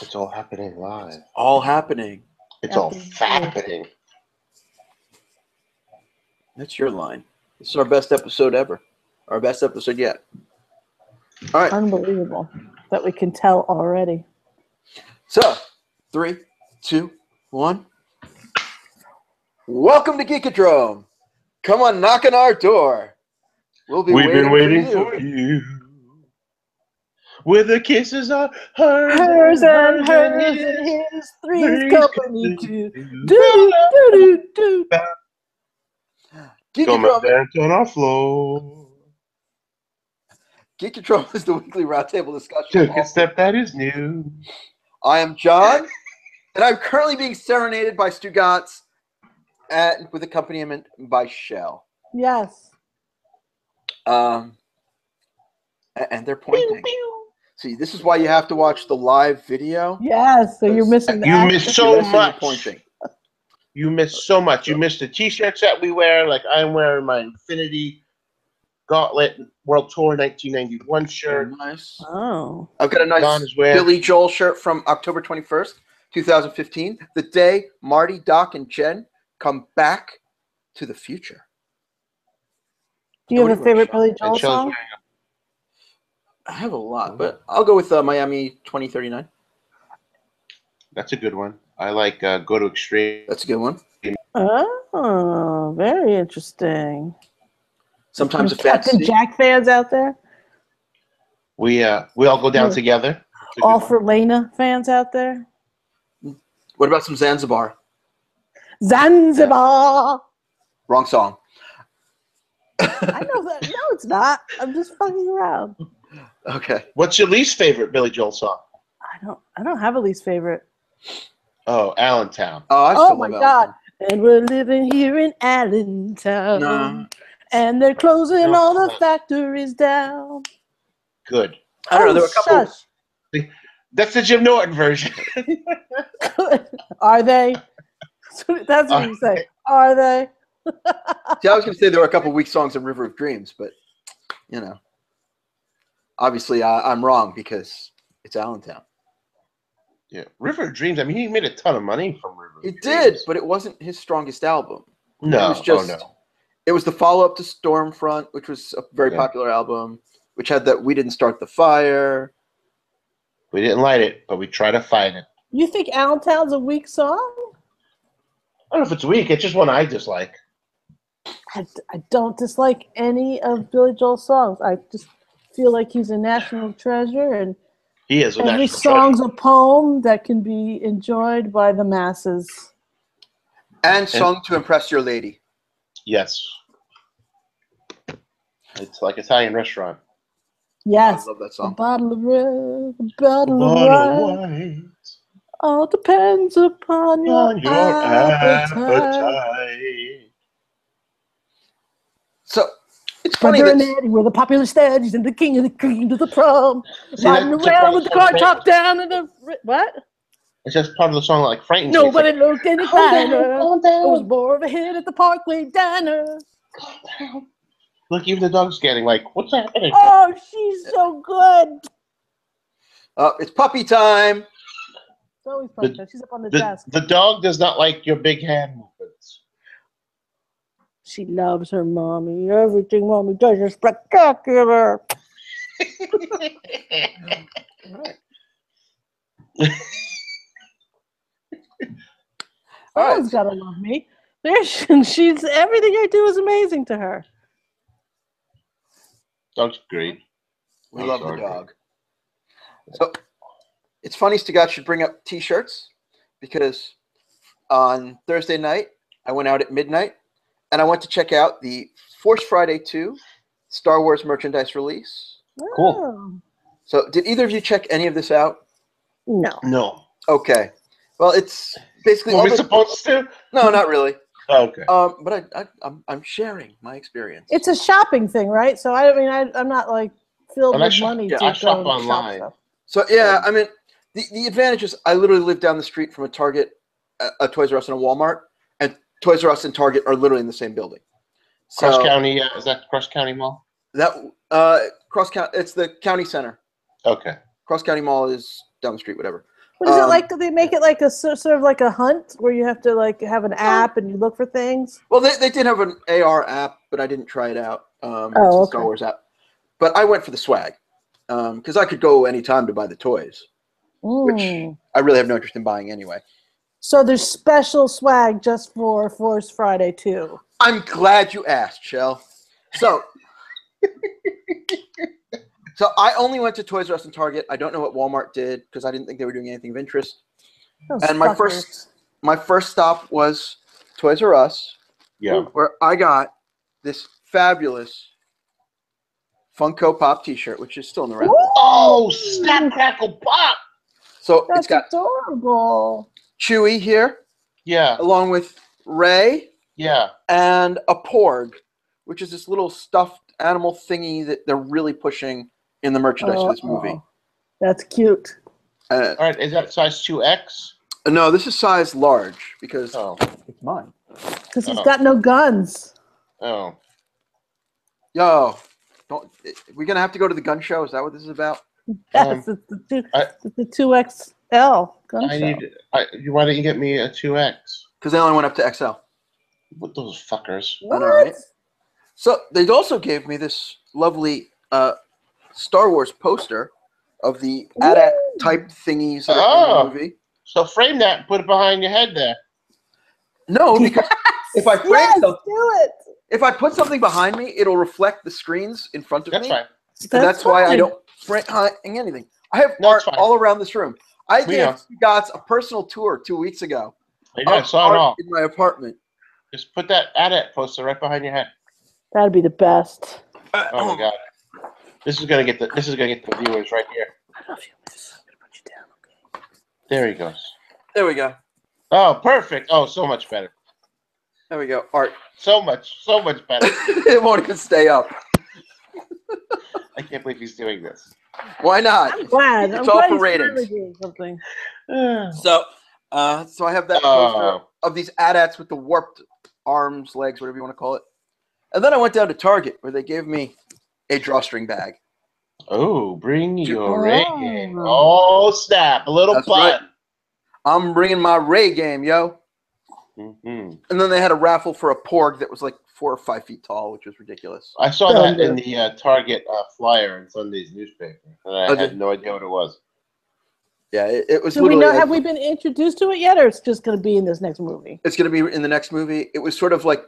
It's all happening live. All happening. It's all fappening. That's your line. This is our best episode ever. Our best episode yet. All right. Unbelievable that we can tell already. So, 3, 2, 1. Welcome to Geekodrome. Come on, knock on our door. We've been waiting for you. Where the kisses are Hers and his, three's company too. Do. Geekodrome dance on our floor. Geekodrome is the weekly roundtable discussion. Took a step that is new. I am John, and I'm currently being serenaded by Stugots with accompaniment by Shelle. Yes. And they're pointing. See, this is why you have to watch the live video. Yes, so you're missing the You miss so much. Pointing. You miss so much. You miss the T-shirts that we wear. Like I'm wearing my Infinity Gauntlet World Tour 1991 shirt. Nice. Oh. I've got a nice Billy Joel shirt from October 21st, 2015. The day Marty, Doc, and Jen come back to the future. Do you have a favorite Billy Joel song? I have a lot, but I'll go with Miami 2039. That's a good one. I like Go to Extreme. That's a good one. Oh, very interesting. Sometimes Captain Jack fans out there? We all go down together. All for Lena fans out there? What about some Zanzibar? Zanzibar! Wrong song. I know that. No, it's not. I'm just fucking around. Okay. What's your least favorite Billy Joel song? I don't have a least favorite. Oh, Allentown. Oh my God. And we're living here in Allentown. No. And they're closing all the factories down. Good. I don't know. There were a couple. That's the Jim Norton version. Are they? That's what you say. Are they? See, I was going to say there were a couple weak songs in River of Dreams, but, you know. Obviously, I'm wrong because it's Allentown. Yeah, River of Dreams. I mean, he made a ton of money from River of Dreams. He did, but it wasn't his strongest album. No, it was just, It was the follow-up to Stormfront, which was a very popular album, which had that We Didn't Start the Fire. We didn't light it, but we try to fight it. You think Allentown's a weak song? I don't know if it's weak. It's just one I dislike. I don't dislike any of Billy Joel's songs. I just feel like he's a national treasure, and he is. Every song's a poem that can be enjoyed by the masses. And sung to impress your lady. Yes. It's like Italian restaurant. Yes. I love that song. A bottle of red, a bottle of white. All depends upon your appetite. So, it's funny that Eddie were the popular studies and the king of the cream to the prom. Riding around with the car top down and the... What? It's just part of the song like frightens me. Nobody looked any finer. It was more of a hit at the Parkway Diner. Calm down. Look, even the dog's getting like, what's happening? Oh, she's so good. It's puppy time. It's always puppy time. She's up on the desk. The dog does not like your big hand movements. She loves her mommy. Everything mommy does is spectacular. Someone's got to love me. She's everything I do is amazing to her. Dog's great. We love the dog. So it's funny Stugots should bring up T-shirts because on Thursday night I went out at midnight and I went to check out the Force Friday 2 Star Wars merchandise release. Cool. So did either of you check any of this out? No. No. Okay. Well, it's basically. Were we supposed to? No, not really. Oh, okay. But I'm sharing my experience. It's a shopping thing, right? So I mean, I'm not like filled with money to I shop online. Shop so yeah, I mean, the advantage is I literally live down the street from a Target, a Toys R Us, and a Walmart, and Toys R Us and Target are literally in the same building. Cross County, is that Cross County Mall? That Cross County, it's the county center. Okay. Cross County Mall is down the street, whatever. What is it like? Do they make it like a sort of like a hunt where you have to like have an app and you look for things? Well, they did have an AR app, but I didn't try it out. It's a okay. Star Wars app. But I went for the swag because I could go anytime to buy the toys, which I really have no interest in buying anyway. So there's special swag just for Force Friday too. I'm glad you asked, Shelle. So, I only went to Toys R Us and Target. I don't know what Walmart did because I didn't think they were doing anything of interest. Those And fuckers. my first stop was Toys R Us, where I got this fabulous Funko Pop T-shirt, which is still in the wrap. Oh, snap, crackle, pop! So That's it's got adorable. Chewie here, Yeah, along with Rey yeah. and a Porg, which is this little stuffed animal thingy that they're really pushing in the merchandise for this movie. That's cute. All right, is that size 2X? No, this is size large because it's mine. Because he's got no guns. Oh. Yo, we're gonna have to go to the gun show. Is that what this is about? Yes, it's the 2XL gun show. Why didn't you get me a 2X? Because they only went up to XL. What those fuckers? I know, right? So they also gave me this lovely Star Wars poster of the AT-AT type thingies that are in the movie. So frame that and put it behind your head there. No, because if I frame do it. If I put something behind me, it'll reflect the screens in front of me. Fine. And that's why I don't frame anything. I have art all around this room. I gave Stugots a personal tour 2 weeks ago. I saw it all in my apartment. Just put that AT-AT poster right behind your head. That'd be the best. Oh my god. This is gonna get the viewers right here. I love you, miss. I'm gonna put you down, okay? There he goes. There we go. Oh, perfect. Oh, so much better. There we go. Art. So much better. It won't even stay up. I can't believe he's doing this. Why not? I'm glad. It's all for ratings. Something. So I have that poster of these AT-ATs with the warped arms, legs, whatever you want to call it. And then I went down to Target where they gave me a drawstring bag. Oh, bring your Ray game. Oh, snap. A little fun. Right. I'm bringing my Ray game, yo. And then they had a raffle for a Porg that was like 4 or 5 feet tall, which was ridiculous. I saw that in the Target flyer in Sunday's newspaper, and I had no idea what it was. Yeah, it was. Do we know? Have we been introduced to it yet, or it's just going to be in this next movie? It's going to be in the next movie. It was sort of like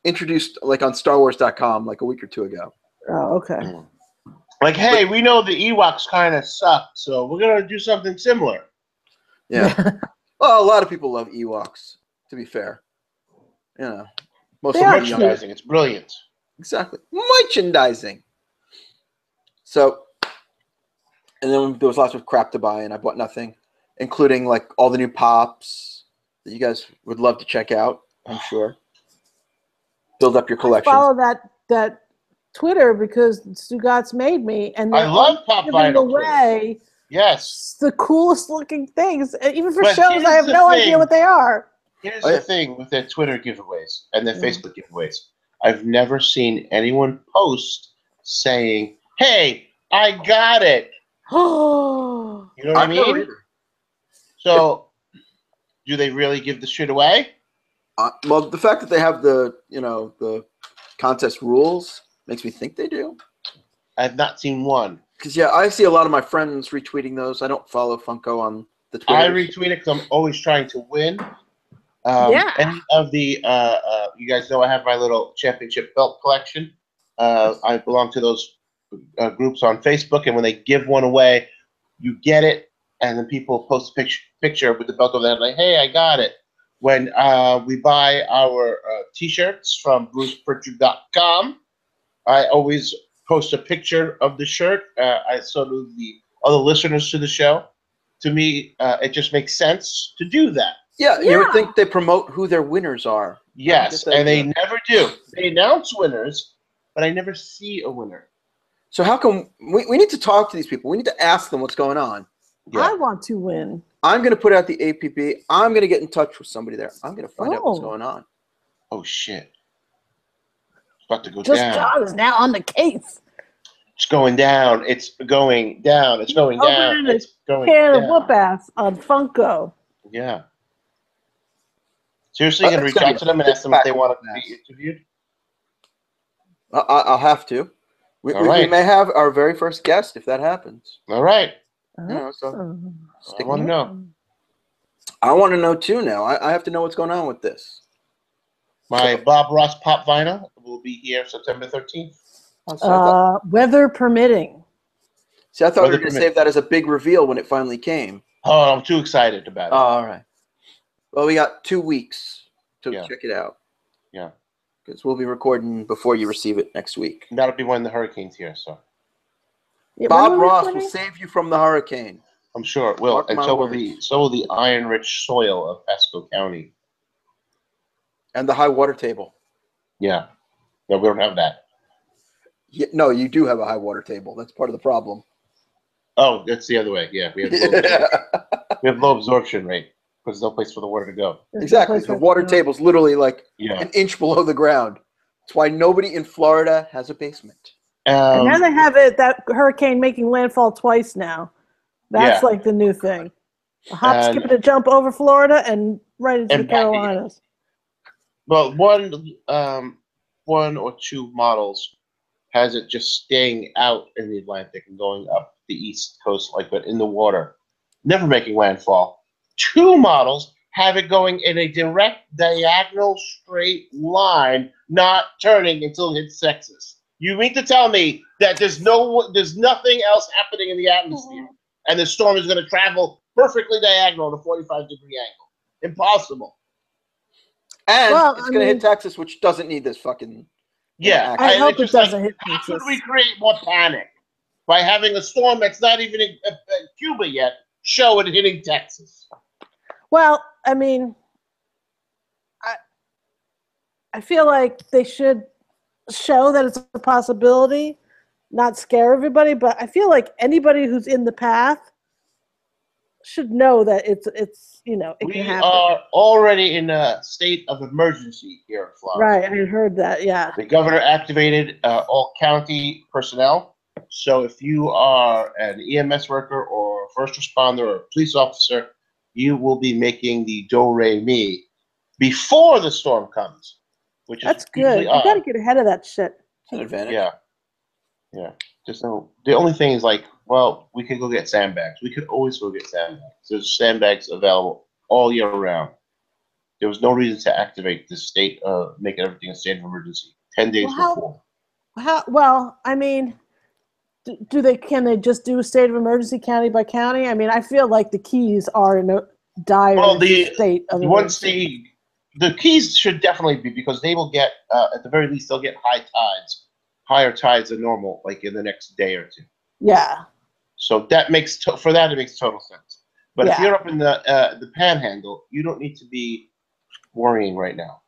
introduced like on StarWars.com like a week or 2 ago. Oh, okay. Like, hey, we know the Ewoks kind of suck, so we're going to do something similar. Yeah. Well, a lot of people love Ewoks, to be fair. You know, most of merchandising. It's brilliant. Exactly. Merchandising. So, and then there was lots of crap to buy, and I bought nothing, including like all the new pops that you guys would love to check out, I'm sure. Build up your collection. Follow that Twitter because Stugots made me, and I love Pop giving away. Yes, the coolest looking things, even for shows I have no idea what they are. Here's the thing with their Twitter giveaways and their Facebook giveaways. I've never seen anyone post saying, "Hey, I got it." You know what I mean? So, do they really give the shit away? Well, the fact that they have the contest rules makes me think they do. I have not seen one. Because, yeah, I see a lot of my friends retweeting those. I don't follow Funko on the Twitter. I retweet it because I'm always trying to win. Any of the, you guys know I have my little championship belt collection. I belong to those groups on Facebook, and when they give one away, you get it, and then people post a picture with the belt over there, like, hey, I got it. When we buy our T-shirts from brucepritchard.com, I always post a picture of the shirt. So do the other listeners to the show. To me, it just makes sense to do that. Yeah, you would think they promote who their winners are. Yes, and they never do. They announce winners, but I never see a winner. So how come we need to talk to these people? We need to ask them what's going on. Yeah. I want to win. I'm going to put out the APB. I'm going to get in touch with somebody there. I'm going to find out what's going on. Oh, shit. It's about to go down. John is now on the case. It's going down. It's going down. It's going down. Opening It's a going can of down. whoop ass on Funko. Yeah. Seriously, you can It's reach gonna out be to them and a ask them if they six-pack want of to be interviewed. I'll have to. We may have our very first guest if that happens. All right. So I want to know. I want to know too now. I have to know what's going on with this. My Bob Ross pop vinyl will be here September 13th. Weather permitting. See, I thought we were going to save that as a big reveal when it finally came. Oh, I'm too excited about it. Oh, all right. Well, we got 2 weeks to check it out. Yeah. Because we'll be recording before you receive it next week. That'll be when the hurricane's here, so. Yeah, Bob Ross will save you from the hurricane. I'm sure it will. Mark and my so words. will the iron-rich soil of Pasco County. And the high water table. Yeah. No, we don't have that. Yeah, no, you do have a high water table. That's part of the problem. Oh, that's the other way. Yeah, we have low absorption. We have low absorption rate because there's no place for the water to go. Exactly. The water table is literally like an inch below the ground. That's why nobody in Florida has a basement. And now they have that hurricane making landfall twice now. That's like the new thing. A hop, skip, and a jump over Florida and right into the Carolinas. Well, one or two models has it just staying out in the Atlantic and going up the east coast, but in the water, never making landfall. 2 models have it going in a direct, diagonal, straight line, not turning until it hits Texas. You mean to tell me that there's nothing else happening in the atmosphere, and the storm is going to travel perfectly diagonal at a 45-degree angle? Impossible. And it's going to hit Texas, which doesn't need this fucking. Yeah, I hope it doesn't hit Texas. How could we create more panic by having a storm that's not even in Cuba yet show it hitting Texas? Well, I mean, I feel like they should show that it's a possibility, not scare everybody. But I feel like anybody who's in the path should know that it's it can happen. We are already in a state of emergency here in Florida. Right, I heard that. Yeah. The governor activated all county personnel. So if you are an EMS worker or a first responder or a police officer, you will be making the do-re-mi before the storm comes, which is good. You got to get ahead of that shit. It's an advantage. Yeah. Just the only thing is we could go get sandbags. We could always go get sandbags. There's sandbags available all year round. There was no reason to activate this state, make everything a state of emergency 10 days before. Well, I mean, can they just do a state of emergency county by county? I mean, I feel like the Keys are in a dire state of emergency. The Keys should definitely be, because they will get, at the very least, they'll get higher tides than normal, in the next day or 2. Yeah. So that makes it makes total sense. But if you're up in the Panhandle, you don't need to be worrying right now.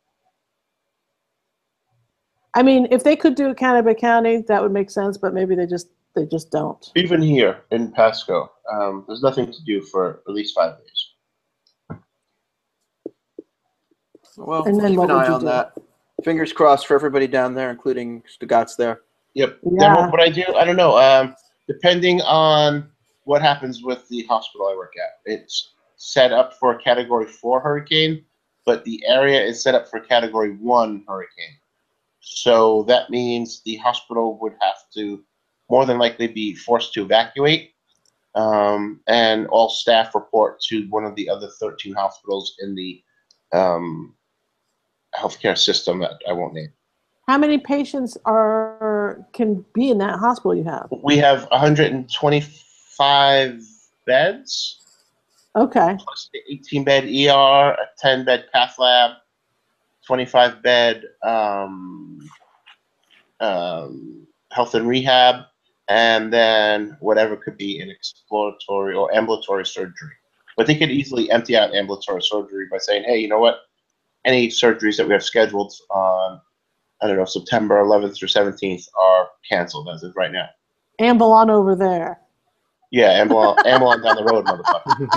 I mean, if they could do it county by county, that would make sense. But maybe they just don't. Even here in Pasco, there's nothing to do for at least 5 days. Well, keep an eye on that. Fingers crossed for everybody down there, including Stugots there. Yep. Yeah. Then what I don't know. Depending on what happens with the hospital I work at, it's set up for a Category 4 hurricane, but the area is set up for Category 1 hurricane. So that means the hospital would have to more than likely be forced to evacuate, and all staff report to one of the other 13 hospitals in the healthcare system that I won't name. How many patients can be in that hospital you have? We have 125 beds. Okay. Plus the 18-bed ER, a 10-bed cath lab, 25-bed health and rehab, and then whatever could be an exploratory or ambulatory surgery. But they could easily empty out ambulatory surgery by saying, hey, you know what? Any surgeries that we have scheduled on, September 11th or 17th are canceled as of right now. Ambulon over there. Yeah, ambulon down the road, motherfucker.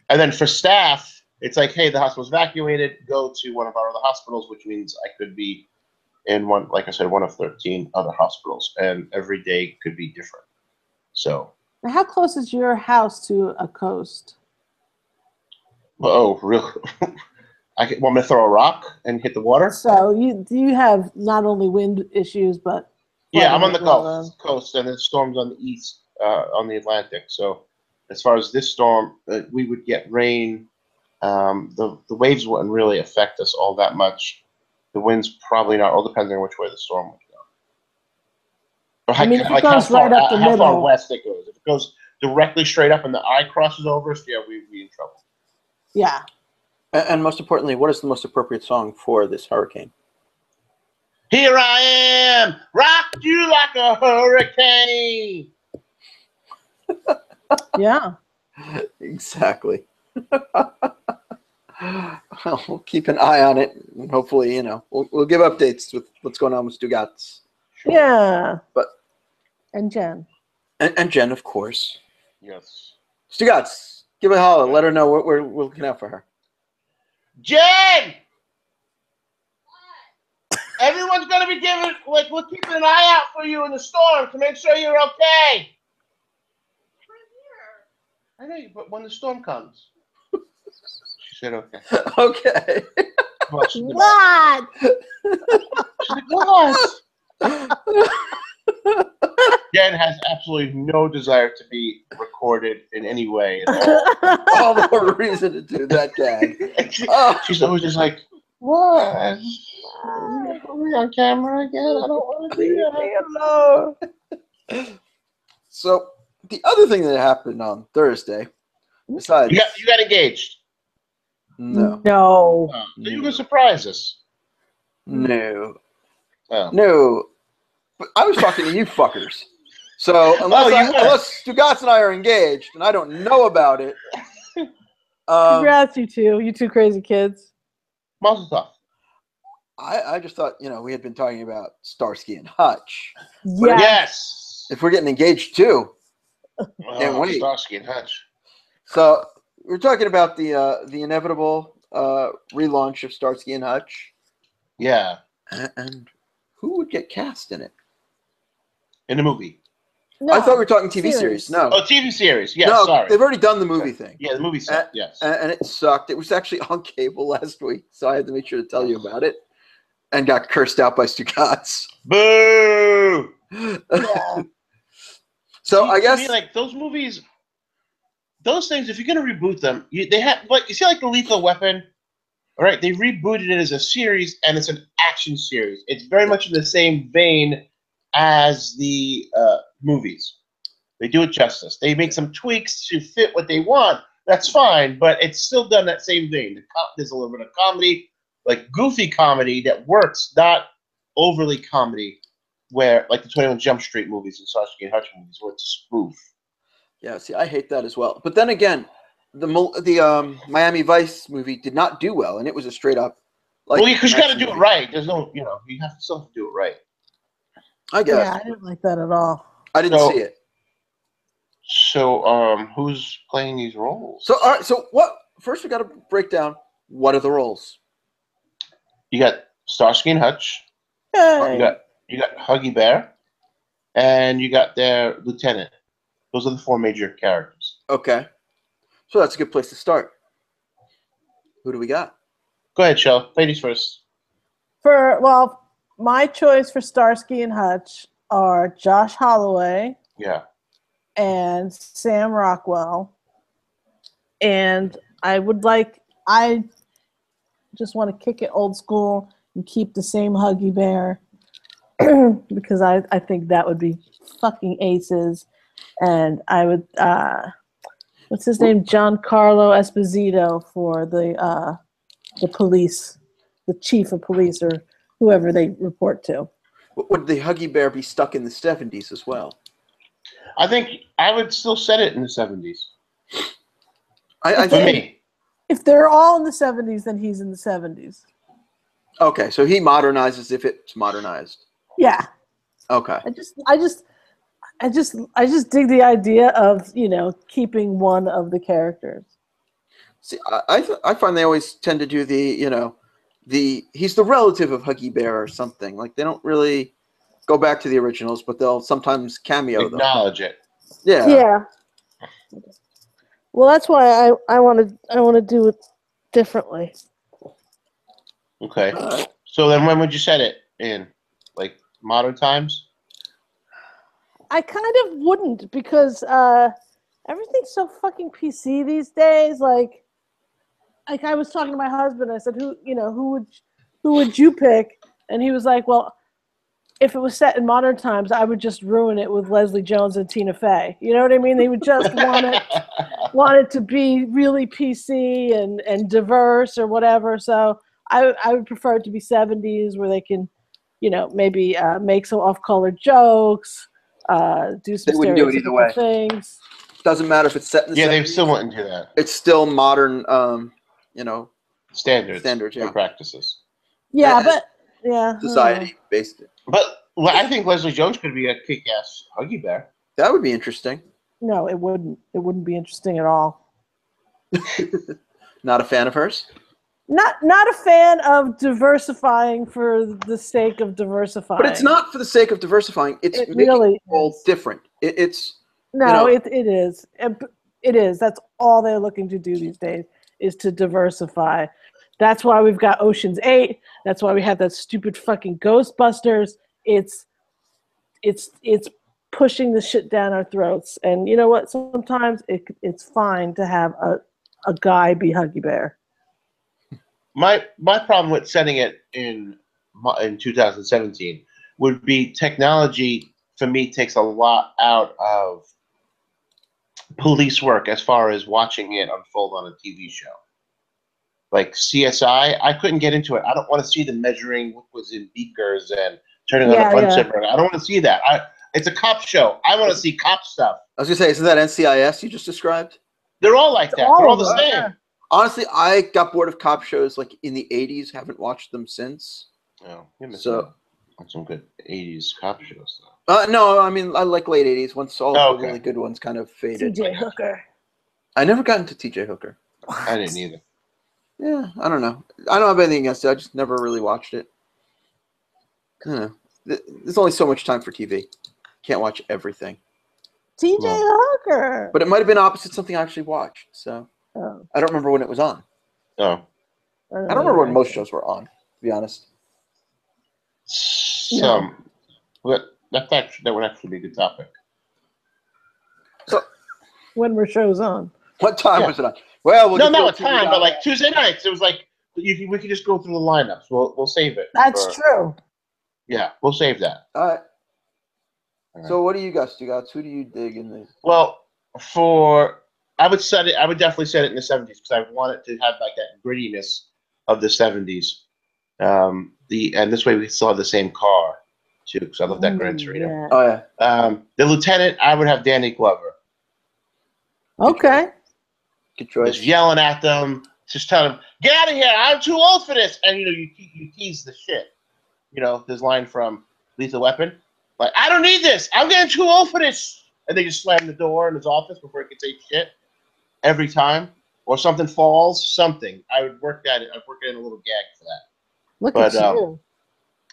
And then for staff, it's like, hey, the hospital's evacuated. Go to one of our other hospitals, which means I could be in one, like I said, one of 13 other hospitals, and every day could be different. So. Now, how close is your house to a coast? Oh, real? Want me to throw a rock and hit the water? So you have not only wind issues, but yeah, I'm on the well, coast, and the storm's on the east, on the Atlantic. So, as far as this storm, we would get rain. The waves wouldn't really affect us all that much. The wind's probably not. All depends on which way the storm would go. Or I mean, if it goes right up the how far middle, west it goes. If it goes directly straight up and the eye crosses over us, yeah, we'd be in trouble. Yeah. And most importantly, what is the most appropriate song for this hurricane? Here I am, rocked you like a hurricane. Yeah. Exactly. Well, we'll keep an eye on it, and hopefully, we'll give updates with what's going on with Stugots. Sure. Yeah. But and Jen. And Jen, of course. Yes. Stugots, give her a holler. Let her know we're looking out for her. Jen! Everyone's going to be we're keeping an eye out for you in the storm to make sure you're okay. I know you, but when the storm comes. She said okay. Okay. Well, What? She's like, what? Jen has absolutely no desire to be recorded in any way. All the more reason to do that gag. She's always just like, what? Are we on camera again? I don't want to do that. So the other thing that happened on Thursday, besides you got engaged. No. No. Oh, you can surprise us. No. Oh. No. But I was talking to you fuckers. So unless Stugots and I are engaged and I don't know about it. Congrats, you two crazy kids. Mazel tov. I just thought, we had been talking about Starsky and Hutch. Yes. If we're getting engaged too. Can't wait. Starsky and Hutch. So we're talking about the inevitable relaunch of Starsky and Hutch. Yeah. And who would get cast in it? In the movie. No, I thought we were talking TV series. No. Oh, TV series. Yes, no, sorry. They've already done the movie thing. Yeah, the movie sucked, yes. And it sucked. It was actually on cable last week, so I had to make sure to tell you about it. And got cursed out by Stugots. Boo! Yeah. So I guess like those movies, those things. If you're gonna reboot them, they have you see like the Lethal Weapon. All right, they rebooted it as a series, and it's an action series. It's very much in the same vein as the movies. They do it justice. They make some tweaks to fit what they want. That's fine, but it's still done that same vein. There's a little bit of comedy, like goofy comedy that works, not overly comedy, where like the 21 Jump Street movies and Starsky and Hutch movies, where it's a spoof. Yeah, see, I hate that as well. But then again, the Miami Vice movie did not do well, and it was a straight up. Well, because you got to do it right. There's no, you still have to do it right. I guess. Yeah, I didn't like that at all. I didn't see it. So, who's playing these roles? So, all right. So, what? First, we got to break down what are the roles. You got Starsky and Hutch. Hey. You got Huggy Bear, and you got their lieutenant. Those are the four major characters. Okay. So that's a good place to start. Who do we got? Go ahead, Shelle. Ladies first. My choice for Starsky and Hutch are Josh Holloway. Yeah. And Sam Rockwell. And I just want to kick it old school and keep the same Huggy Bear because I think that would be fucking aces. And I would, what's his name? Giancarlo Esposito for the police, the chief of police or whoever they report to. Would the Huggy Bear be stuck in the 70s as well? I think I would still set it in the 70s. I think if they're all in the 70s, then he's in the 70s. Okay, so he modernizes if it's modernized. Yeah. Okay. I just dig the idea of, keeping one of the characters. See, I find they always tend to do the, he's the relative of Huggy Bear or something. Like they don't really go back to the originals, but they'll sometimes cameo them. Acknowledge it. Yeah. Yeah. Well, that's why I want to do it differently. Okay. So then when would you set it in? Like modern times? I kind of wouldn't because everything's so fucking PC these days. Like I was talking to my husband. I said, who would you pick? And he was like, well, if it was set in modern times, I would just ruin it with Leslie Jones and Tina Fey. You know what I mean? They would just want it to be really PC and diverse or whatever. So I would prefer it to be 70s where they can, maybe make some off-color jokes, do some stereotypical things. Doesn't matter if it's set in the 70s. They still wouldn't do that. It's still modern, standards and practices. Yeah, but yeah, society based. But I think Leslie Jones could be a kick-ass Huggy Bear. That would be interesting. No, it wouldn't. It wouldn't be interesting at all. Not a fan of hers? Not a fan of diversifying for the sake of diversifying. But it's not for the sake of diversifying. It's really all different. It's it is. It is. That's all they're looking to do these days is to diversify. That's why we've got Ocean's 8. That's why we have that stupid fucking Ghostbusters. It's pushing the shit down our throats. And you know what? Sometimes it's fine to have a guy be Huggy Bear. My problem with setting it in 2017 would be technology for me takes a lot out of police work as far as watching it unfold on a TV show. Like CSI, I couldn't get into it. I don't want to see them measuring liquids in beakers and turning on a Bunsen burner. I don't want to see that. It's a cop show. I want to see cop stuff. I was going to say, isn't that NCIS you just described? They're all like that. They're all the same. Honestly, I got bored of cop shows like in the 80s. Haven't watched them since. Oh, you're missing on some good 80s cop shows, though. No, I mean, I like late 80s once all the really good ones kind of faded. TJ Hooker. I never got into TJ Hooker. I didn't either. Yeah, I don't know. I don't have anything against it. I just never really watched it. I don't know. There's only so much time for TV. Can't watch everything. TJ Hooker. But it might have been opposite something I actually watched. So I don't remember when it was on. Oh. I don't remember when most shows were on, to be honest. That would actually be a good topic. So when were shows on? What time was it on? Well, not what time, but like Tuesday nights. It was like we could just go through the lineups. We'll save it. That's true. Yeah, we'll save that. All right. So what do you guys do? Who do you dig in this? Well, I would definitely set it in the 70s because I want it to have like that grittiness of the 70s. And this way we still have the same car too, because I love that Gran Torino. Yeah. Oh yeah. The lieutenant, I would have Danny Glover. Okay. Good choice. Just yelling at them, just telling them, "Get out of here! I'm too old for this." And you tease the shit. His line from Lethal Weapon, like, "I don't need this. I'm getting too old for this." And they just slam the door in his office before he can say shit every time, or something falls. Something I would work at it. I'd work in a little gag for that. Look at you.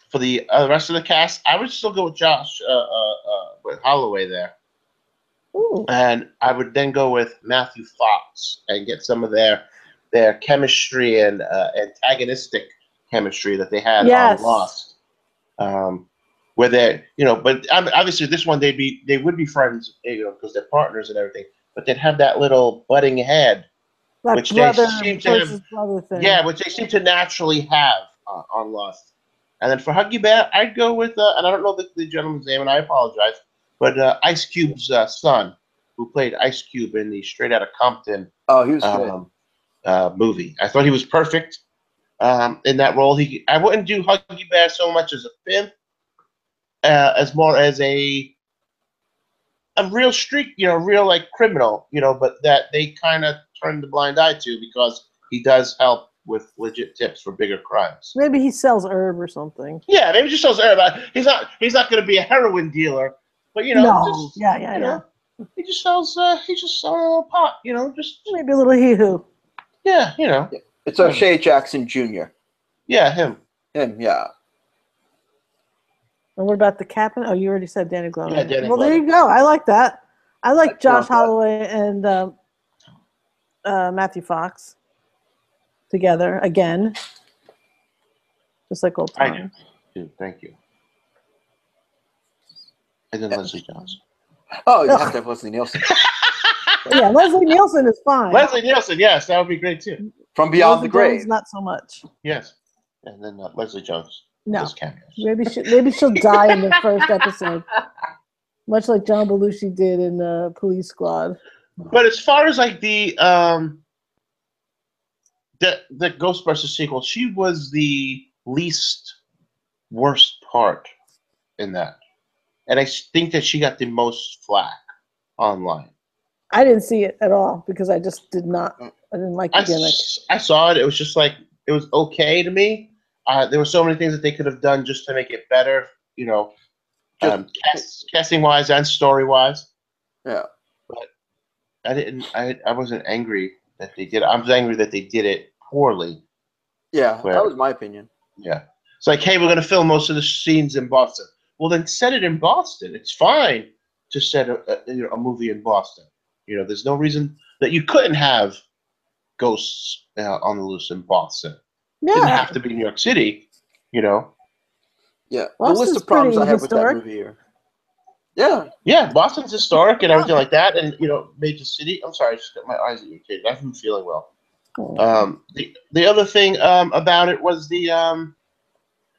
For the rest of the cast, I would still go with Josh with Holloway there. Ooh. And I would then go with Matthew Fox and get some of their chemistry and antagonistic chemistry that they had on Lost. Where they, but obviously this one they would be friends, because they're partners and everything. But they'd have that little butting head, which they seem to have, which they seem to naturally have on Lost. And then for Huggy Bear, I'd go with, and I don't know the gentleman's name, and I apologize, but Ice Cube's son, who played Ice Cube in the Straight Outta Compton he was good. Movie. I thought he was perfect in that role. I wouldn't do Huggy Bear so much as a pimp, as more as a real street, real like criminal, but that they kind of turned the blind eye to because he does help with legit tips for bigger crimes. Maybe he sells herb or something. Yeah, maybe he just sells herb. He's not going to be a heroin dealer, but He just sells a little pot, just maybe a little hee-hoo. Yeah, It's O'Shea Jackson Jr. Yeah, him. Him, yeah. And what about the captain? Oh, you already said Danny Glover. Yeah, Danny Well, there Glover. you go. I like that. I like Josh that. Holloway and Matthew Fox together again, just like old times. Dude, thank you. And then Leslie Johnson. Oh, you have to have Leslie Nielsen. Yeah, Leslie Nielsen is fine. Leslie Nielsen, yes, that would be great too. From Beyond Leslie the Grave. Jones, not so much. Yes, and then Leslie Jones. No, His cameos. maybe she'll die in the first episode, much like John Belushi did in Police Squad. But as far as like the Ghostbusters sequel, she was the least worst part in that, and I think that she got the most flack online. I didn't see it at all because I just did not. I didn't like the gimmick. I saw it. It was just like it was okay to me. There were so many things that they could have done just to make it better. You know, casting wise and story wise. Yeah. But I wasn't angry that they did it. I was angry that they did it poorly. Yeah, that was my opinion. Yeah. It's like, hey, we're going to film most of the scenes in Boston. Well, then set it in Boston. It's fine to set a movie in Boston. You know, there's no reason that you couldn't have ghosts on the loose in Boston. Yeah. It didn't have to be New York City, you know. Yeah. Boston's the list of problems I have historic. with that movie here. Yeah. Yeah, Boston's historic and everything like that. And, you know, major city. I'm sorry, I just got my eyes irritated. I haven't been feeling well. The other thing about it was the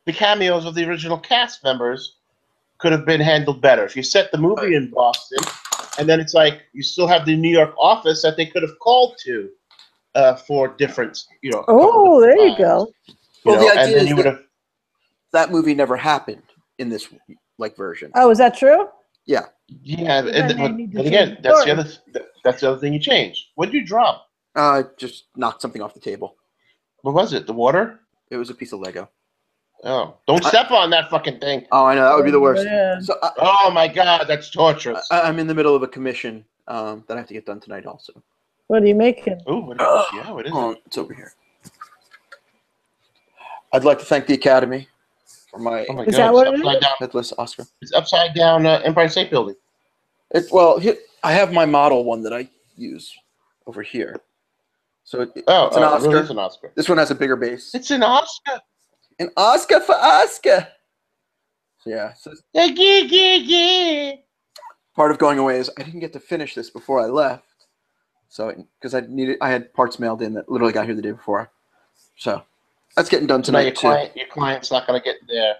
cameos of the original cast members could have been handled better. If you set the movie in Boston, and then it's like you still have the New York office that they could have called to for different, you know. Oh, there you go. Well, the idea is that movie never happened in this version. Oh, is that true? Yeah. Yeah, and again, that's the other thing you changed. What did you drop? Just knocked something off the table. What was it? The water? It was a piece of Lego. Oh, don't step on that fucking thing. Oh, I know. That would be the worst. So, oh, my God. That's torturous. I'm in the middle of a commission that I have to get done tonight also. What are you making? Oh, what is it? It's over here. I'd like to thank the Academy for my is that what it is? headless Oscar. It's upside down Empire State Building. I have my model one that I use over here. So it's an Oscar. It really is an Oscar. This one has a bigger base. It's an Oscar. An Oscar for Oscar. So yeah. So part of going away is I didn't get to finish this before I left. So because I had parts mailed in that literally got here the day before. So that's getting done tonight too. Your client's not going to get their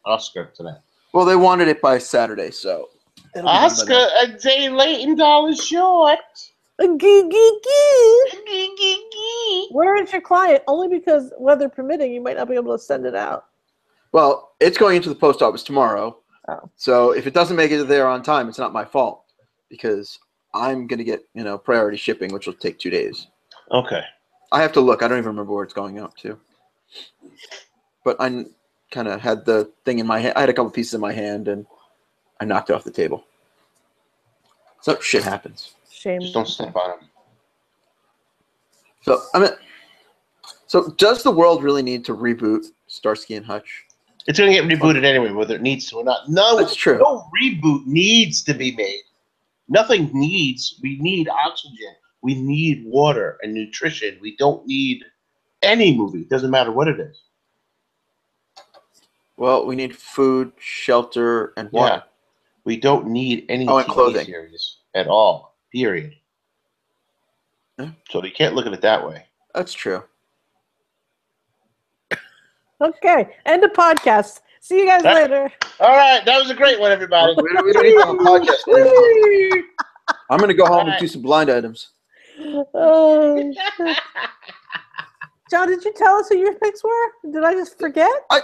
Oscar tonight. Well, they wanted it by Saturday, so Oscar a day late and $1 short. Where is your client? Only because, weather permitting, you might not be able to send it out. Well, it's going into the post office tomorrow. Oh. So if it doesn't make it there on time, it's not my fault because I'm going to get priority shipping, which will take 2 days. Okay. I have to look. I don't even remember where it's going out to. But I kind of had the thing in my hand. I had a couple pieces in my hand, and I knocked it off the table. So shit happens. Shame. Just don't step on them. So does the world really need to reboot Starsky and Hutch? It's going to get rebooted anyway, whether it needs to or not. No, that's true. No reboot needs to be made. Nothing needs. We need oxygen. We need water and nutrition. We don't need any movie. It doesn't matter what it is. Well, we need food, shelter, and water. Yeah. We don't need any and clothing series at all. Period. Yeah. So you can't look at it that way. That's true. Okay, end of podcast. See you guys later. All right, that was a great one, everybody. We don't need to have a podcast anymore. I'm going to go home and do some blind items. John, did you tell us who your picks were? Did I just forget? I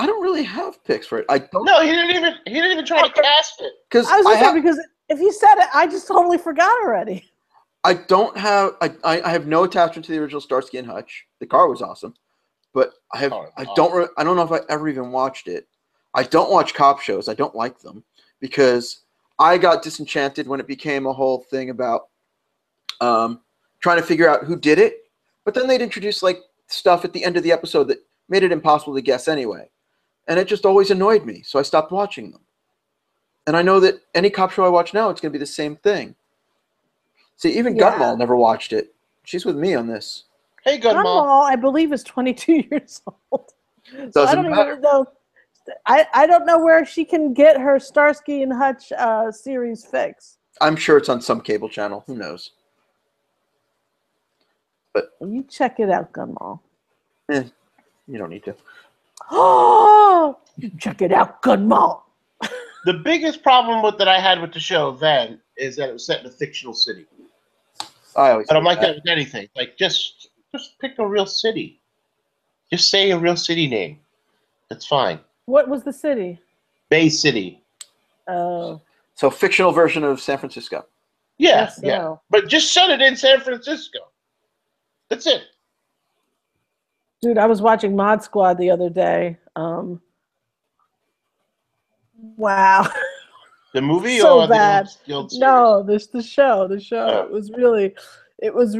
don't really have picks for it. I don't. No, he didn't even try to cast it. Because if you said it, I just totally forgot already. I don't have. I have no attachment to the original Starsky and Hutch. The car was awesome, but I don't know if I ever even watched it. I don't watch cop shows. I don't like them because I got disenchanted when it became a whole thing about trying to figure out who did it. But then they'd introduce like stuff at the end of the episode that made it impossible to guess anyway. And it just always annoyed me, so I stopped watching them. And I know that any cop show I watch now, it's going to be the same thing. See, even Gunmall never watched it. She's with me on this. Hey, Gunmall. Gunmall, I believe, is 22 years old. So I don't matter. even know. I don't know where she can get her Starsky and Hutch series fix. I'm sure it's on some cable channel. Who knows? But You check it out, Gunmall. you don't need to. Oh, you check it out, Gunmall. The biggest problem that I had with the show then is that it was set in a fictional city. But I'm like that with anything. Like just pick a real city. Just say a real city name. That's fine. What was the city? Bay City. Oh. So fictional version of San Francisco. Yeah, So. yeah. But just set it in San Francisco. That's it. Dude, I was watching Mod Squad the other day. Wow. The movie so or bad. the old series? No, the show. It was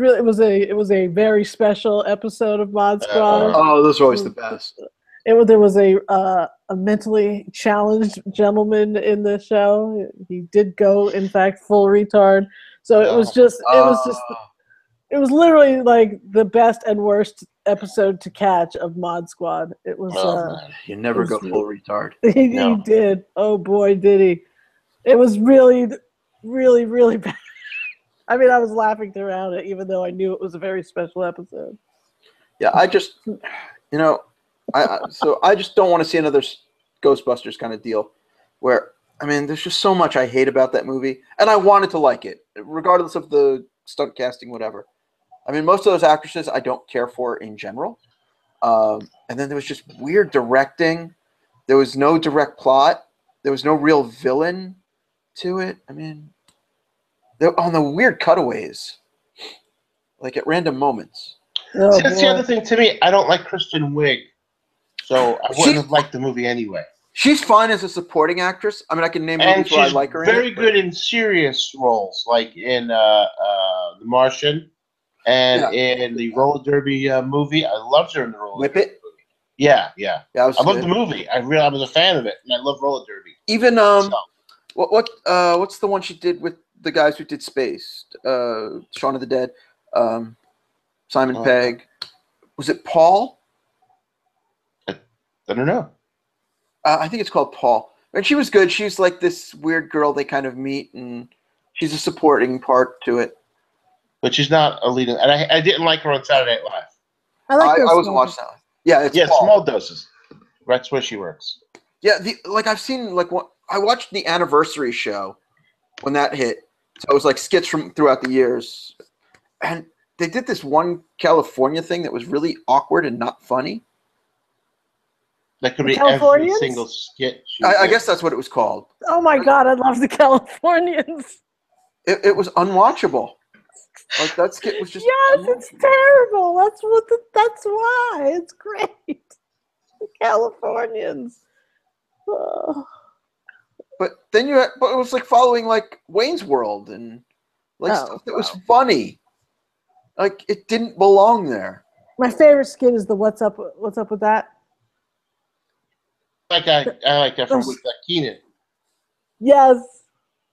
a very special episode of Mod Squad. Oh, those are always the best. There was a mentally challenged gentleman in the show. He did go, in fact, full retard. So it was literally like the best and worst episode to catch of Mod Squad. It was. You never go full retard. He did. Oh boy, did he! It was really, really, really bad. I mean, I was laughing throughout it, even though I knew it was a very special episode. Yeah, I just, I just don't want to see another Ghostbusters kind of deal, where there's just so much I hate about that movie, and I wanted to like it, regardless of the stunt casting, whatever. Most of those actresses I don't care for in general, and then there was just weird directing. There was no direct plot. There was no real villain to it. They're on the weird cutaways, like at random moments. Oh, see, that's the other thing to me. I don't like Kristen Wiig, so I wouldn't have liked the movie anyway. She's fine as a supporting actress. I can name movies where I like her. Very good in serious roles, like in The Martian and in the roller derby movie. I loved her in the roller Whip derby It. movie. Yeah. I loved the good. movie. I was a fan of it, and I love roller derby. Even what's the one she did with the guys who did Space? Shaun of the Dead. Simon Pegg. Was it Paul? I don't know. I think it's called Paul. And she was good. She's like this weird girl they kind of meet, and she's a supporting part to it. But she's not a lead. And I didn't like her on Saturday Night Live. I wasn't watching that. Yeah, it's Paul. Small doses. That's where she works. Yeah, I've seen I watched the anniversary show when that hit. So it was like skits from throughout the years, and they did this one California thing that was really awkward and not funny. That could be every single skit. I guess that's what it was called. Oh my God, I love the Californians. It was unwatchable. Like that skit was just it's terrible. That's why it's great. The Californians. Oh. But then it was like following like Wayne's World and stuff that was funny. Like it didn't belong there. My favorite skit is the What's Up with That? I like that from Keenan. Yes.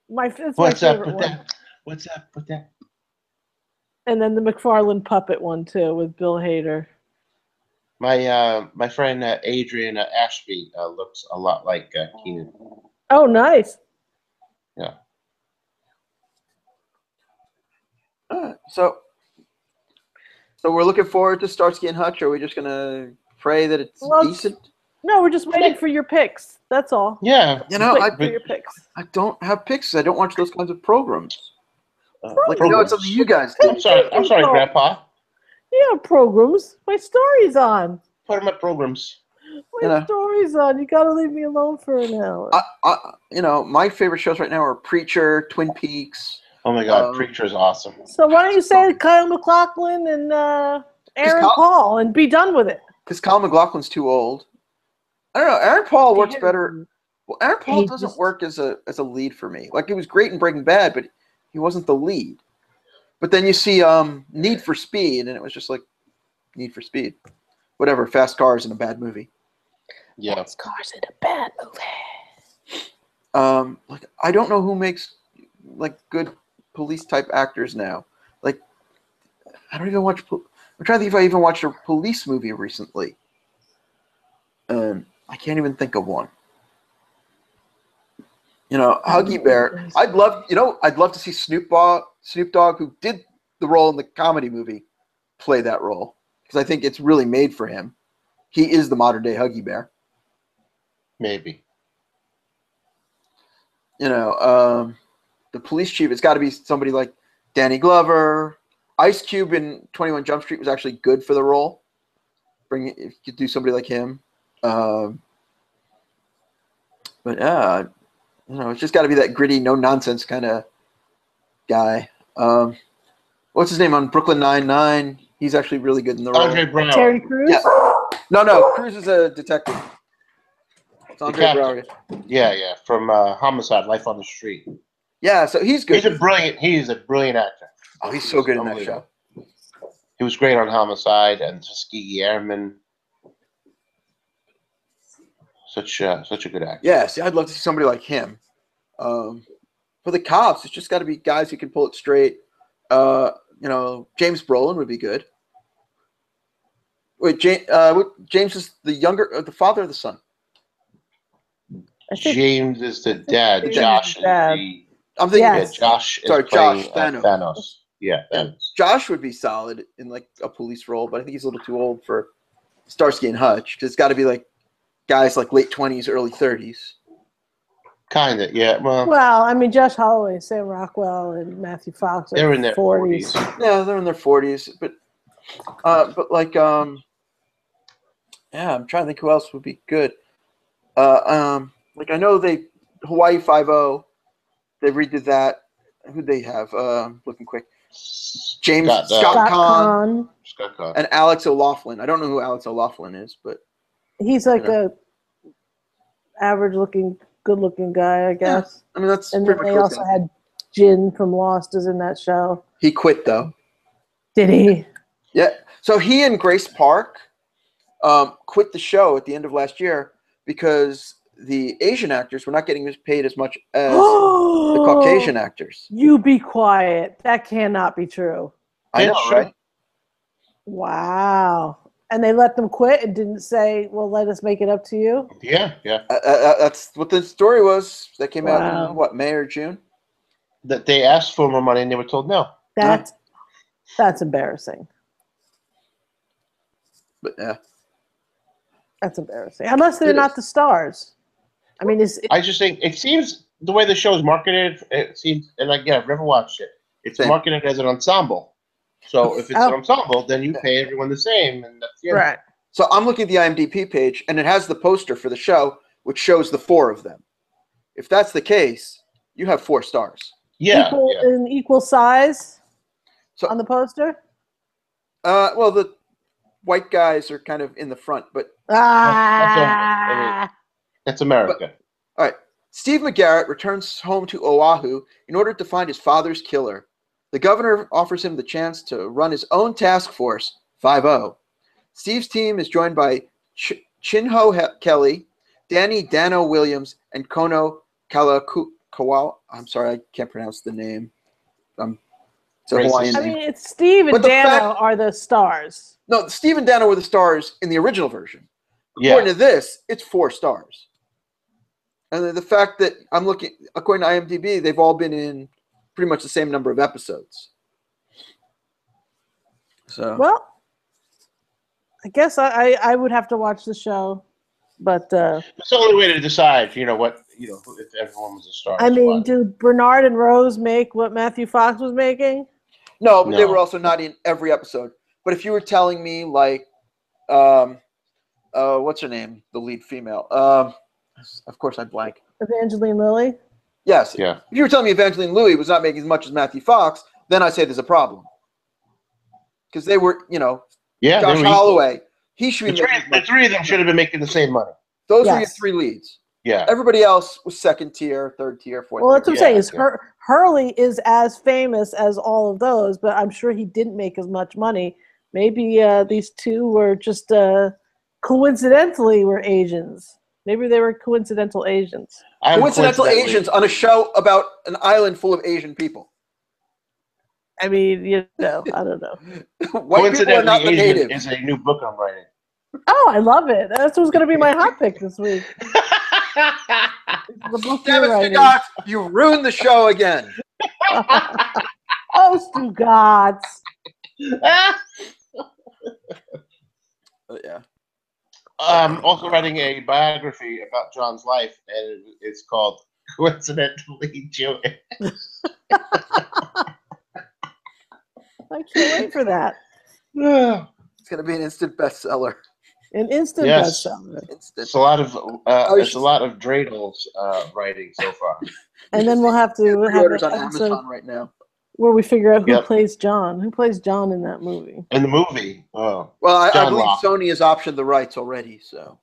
What's up with that? What's up with that? And then the McFarlane puppet one too with Bill Hader. My friend Adrian Ashby looks a lot like Keenan. Oh, nice. Yeah. So we're looking forward to Starsky and Hutch. Or are we just gonna pray that it's decent? No, we're just waiting for your picks. That's all. Yeah. For your picks. I don't have picks. I don't watch those kinds of programs. It's something you guys do. I'm sorry, Grandpa. Yeah, programs. My story's on. Put them at programs. My story's on. You gotta leave me alone for an hour. My favorite shows right now are Preacher, Twin Peaks. Oh my God, Preacher is awesome. So why don't you say Kyle MacLachlan and Aaron Paul and be done with it? Because Kyle MacLachlan's too old. I don't know. Aaron Paul works better. Well, Aaron Paul doesn't work as a lead for me. Like, he was great in Breaking Bad, but he wasn't the lead. But then you see Need for Speed, and it was just like Need for Speed. whatever, fast cars in a bad movie. Yeah. Fast cars in a bad movie. Like I don't know who makes like good police type actors now. Like I don't even watch. I'm trying to think if I even watched a police movie recently. I can't even think of one. You know, Huggy Bear. I'd love to see Snoop Dogg, who did the role in the comedy movie, play that role because I think it's really made for him. He is the modern day Huggy Bear. Maybe. You know, the police chief. It's got to be somebody like Danny Glover. Ice Cube in 21 Jump Street was actually good for the role. If you could do somebody like him. But yeah, you know, it's just got to be that gritty, no nonsense kind of guy. What's his name on Brooklyn Nine-Nine? He's actually really good in the role. Andre Brown. Terry Crews? Yeah. No. Crews is a detective. It's Andre Brown. Yeah. From Homicide, Life on the Street. Yeah, so he's good. He's a brilliant actor. Oh, he's so good in that show. He was great on Homicide and Tuskegee Airmen. Such a good actor. Yeah, see, I'd love to see somebody like him. For the cops, it's just got to be guys who can pull it straight. You know, James Brolin would be good. Wait, James is the father or the son? James is the dad. Josh is the. I'm thinking. Yes. Josh is playing Thanos. Yeah, Thanos. Josh would be solid in like a police role, but I think he's a little too old for Starsky and Hutch because it's got to be like guys like late 20s, early 30s. Kind of, yeah. Well, I mean, Josh Holloway, Sam Rockwell, and Matthew Fox they're in their 40s. Yeah, they're in their 40s, but like yeah, I'm trying to think who else would be good. Like I know Hawaii Five-0, they redid that. Who'd they have? Looking quick. Scott Conn, and Alex O'Loughlin. I don't know who Alex O'Loughlin is, but he's like a average-looking, good-looking guy, I guess. Yeah. I mean, that's. And then they also had Jin from Lost is in that show. He quit though. Did he? Yeah. So he and Grace Park quit the show at the end of last year because the Asian actors were not getting paid as much as the Caucasian actors. You be quiet. That cannot be true. I know, right? Wow. And they let them quit and didn't say, well, let us make it up to you? Yeah. That's what the story was. That came out in, what, May or June? That they asked for more money and they were told no. That's embarrassing. But yeah. That's embarrassing. Unless they're not the stars. I mean, I just think it seems the way the show is marketed. It seems, and again, I've never watched it. It's marketed as an ensemble. So if it's an ensemble, then you pay everyone the same, and that's right. So I'm looking at the IMDb page, and it has the poster for the show, which shows the 4 of them. If that's the case, you have 4 stars. Yeah, in equal size on the poster. Well, the white guys are kind of in the front, but that's America. All right. Steve McGarrett returns home to Oahu in order to find his father's killer. The governor offers him the chance to run his own task force, 5-0. Steve's team is joined by Chinho Kelly, Danny Dano Williams, and Kono Kalakaua. I'm sorry, I can't pronounce the name. It's a Hawaiian name. I mean, it's Steve and Dano are the stars. No, Steve and Dano were the stars in the original version. According to this, it's 4 stars. And the fact that I'm looking, according to IMDb, they've all been in pretty much the same number of episodes. So, well, I guess I would have to watch the show, but it's the only way to decide. If everyone was a star. I mean, do Bernard and Rose make what Matthew Fox was making? No, but they were also not in every episode. But if you were telling me like, what's her name? The lead female. Of course, I blank. Evangeline Lilly? Yes. Yeah. If you were telling me Evangeline Lilly was not making as much as Matthew Fox, then I'd say there's a problem. Because they were, Josh Holloway. He should be the 3 of them should have been making the same money. Those were your 3 leads. Yeah. Everybody else was 2nd tier, 3rd tier, 4th tier. Well, that's what I'm saying. Is Hurley is as famous as all of those, but I'm sure he didn't make as much money. Maybe these two were just coincidentally were Asians. Maybe they were coincidental Asians. Coincidental Asians on a show about an island full of Asian people. I mean, you know, I don't know. White people are not the native. Is a new book I'm writing. Oh, I love it. That's what's going to be my hot pick this week. The book you're writing. Stugots, you ruined the show again. Oh, Stugots. Yeah. I'm also writing a biography about John's life, and it's called Coincidentally Jewish. I can't wait for that. It's going to be an instant bestseller. An instant bestseller. It's a lot of it's a lot of dreidels writing so far. And then we'll have to have Pre-orders on Amazon right now. Where we figure out who plays John. Who plays John in that movie? In the movie? Oh. Well, I believe Sony has optioned the rights already, so.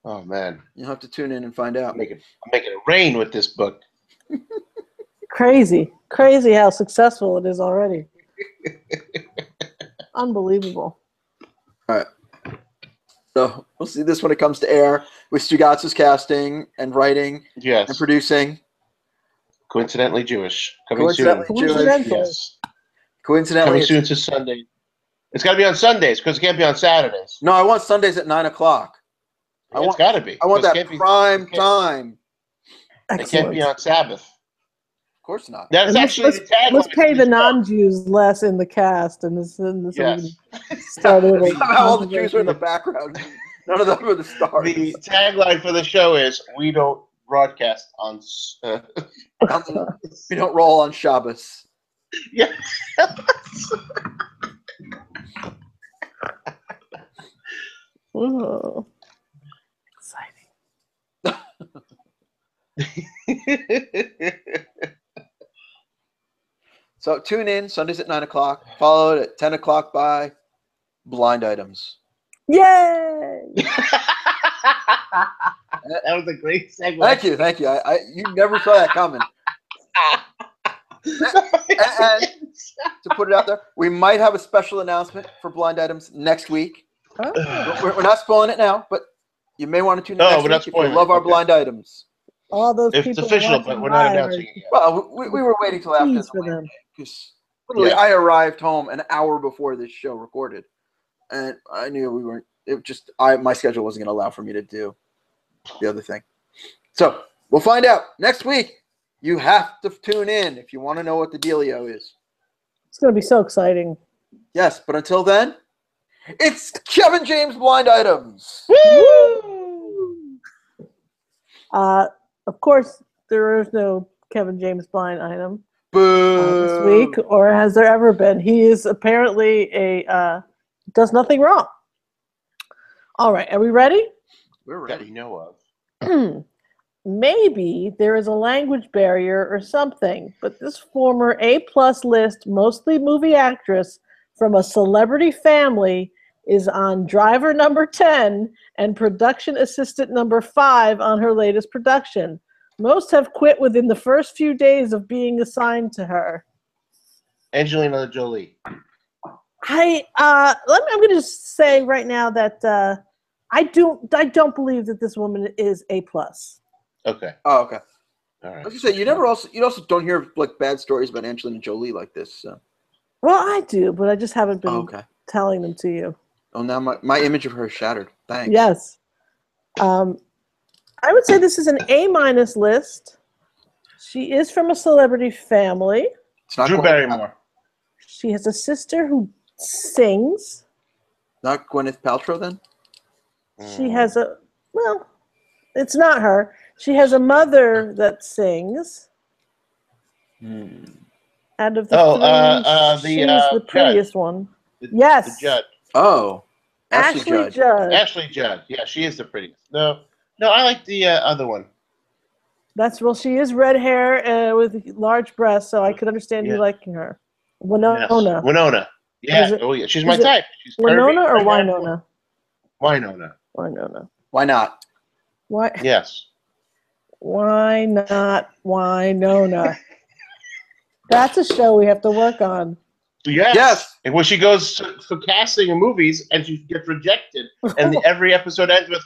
Oh, man. You'll have to tune in and find out. I'm making it rain with this book. Crazy. Crazy how successful it is already. Unbelievable. All right. So we'll see this when it comes to air with Stugots' casting and writing and producing. Coincidentally Jewish. Coincidentally Jewish. Yes. Coincidentally. Coming soon to Sunday. It's got to be on Sundays because it can't be on Saturdays. No, I want Sundays at 9 o'clock. It's got to be. I want that prime time. It can't be on Sabbath. Of course not. That's actually the tagline. Let's pay the non-Jews less in the cast, and this started. Somehow all the Jews are in the background. None of them are the stars. The tagline for the show is "We don't broadcast on." We don't roll on Shabbos. Yeah. Whoa. Exciting. So tune in Sundays at 9 o'clock, followed at 10 o'clock by Blind Items. Yay! That was a great segue. Thank you. You never saw that coming. and to put it out there, we might have a special announcement for Blind Items next week. Oh. We're not spoiling it now, but you may want to tune in next week if you love our Blind Items. All those if people it's official, but we're not announcing it yet. Well, we were waiting till after the because literally I arrived home an hour before this show recorded, and I knew we weren't. It just my schedule wasn't going to allow for me to do the other thing. So we'll find out next week. You have to tune in if you want to know what the dealio is. It's going to be so exciting. Yes, but until then, it's Kevin James Blind Items. Woo! Of course, there is no Kevin James Blind Item this week, or has there ever been? He is apparently does nothing wrong. All right, are we ready? We're ready. That we know of. Maybe there is a language barrier or something, but this former A-plus list, mostly movie actress from a celebrity family, is on driver number 10 and production assistant number 5 on her latest production. Most have quit within the first few days of being assigned to her. Angelina Jolie. I'm going to just say right now that I don't believe that this woman is A-plus. Okay. Oh, okay. All right. I was gonna say you also don't hear like bad stories about Angelina Jolie like this. So. Well, I do, but I just haven't been telling them to you. Oh, now my image of her is shattered. Thanks. Yes. I would say this is an A- list. She is from a celebrity family. It's not Drew Barrymore. She has a sister who sings. Not Gwyneth Paltrow, then? She has it's not her. She has a mother that sings. Out of the three, she's the prettiest one. Yes. The Judd. Oh. Ashley Judd. Ashley Judd. Yeah, she is the prettiest. No, I like the other one. She is red hair with large breasts, so I could understand you liking her. Winona. Yes. Winona. Yeah. Yeah. She's my type. She's Winona or Winona? Winona. Winona. Why not? Why? Yes. Why not Winona? That's a show we have to work on. Yes. Yes. And when she goes for casting in movies and she gets rejected, and every episode ends with,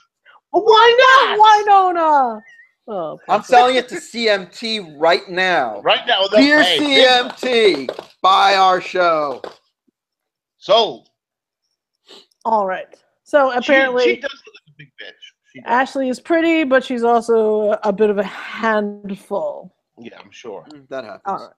"Why not? Why not? Oh, I'm selling it to CMT right now. Right now, Dear hey, CMT, buy our show. Sold. All right. So apparently, she does look like a big bitch. Ashley is pretty, but she's also a bit of a handful. Yeah, I'm sure. That happens. All right.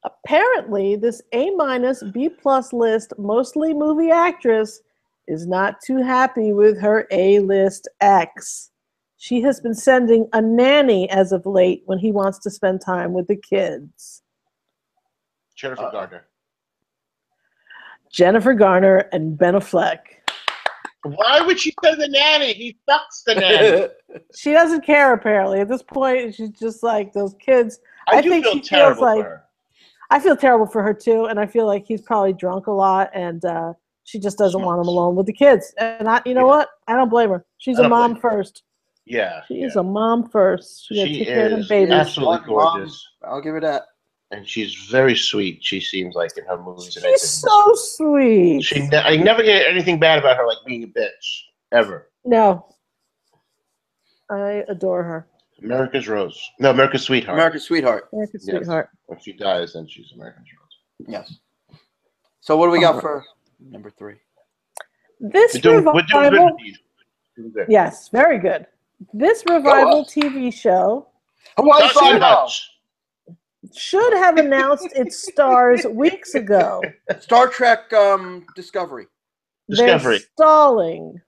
Apparently, this A-B+ list, mostly movie actress, is not too happy with her A-list ex. She has been sending a nanny as of late when he wants to spend time with the kids. Jennifer Garner. Jennifer Garner and Ben Affleck. Why would she send the nanny? He fucks the nanny. She doesn't care, apparently. At this point, she's just like, those kids. I think feel terrible for her. I feel terrible for her, too, and I feel like he's probably drunk a lot, and she just doesn't want him alone with the kids. And you know what? I don't blame her. She's a mom first. Yeah. She is a mom first. She is absolutely gorgeous. I'll give her that. And she's very sweet, she seems like, in her movies. She's so sweet. I never get anything bad about her, like being a bitch, ever. No. I adore her. America's Rose. No, America's Sweetheart. America's Sweetheart. America's Sweetheart. When she dies, then she's America's Rose. Yes. So what do we got for number 3? This revival. Yes, very good. This revival TV show Hawaii Five-O should have announced its stars weeks ago. Star Trek Discovery. They're stalling.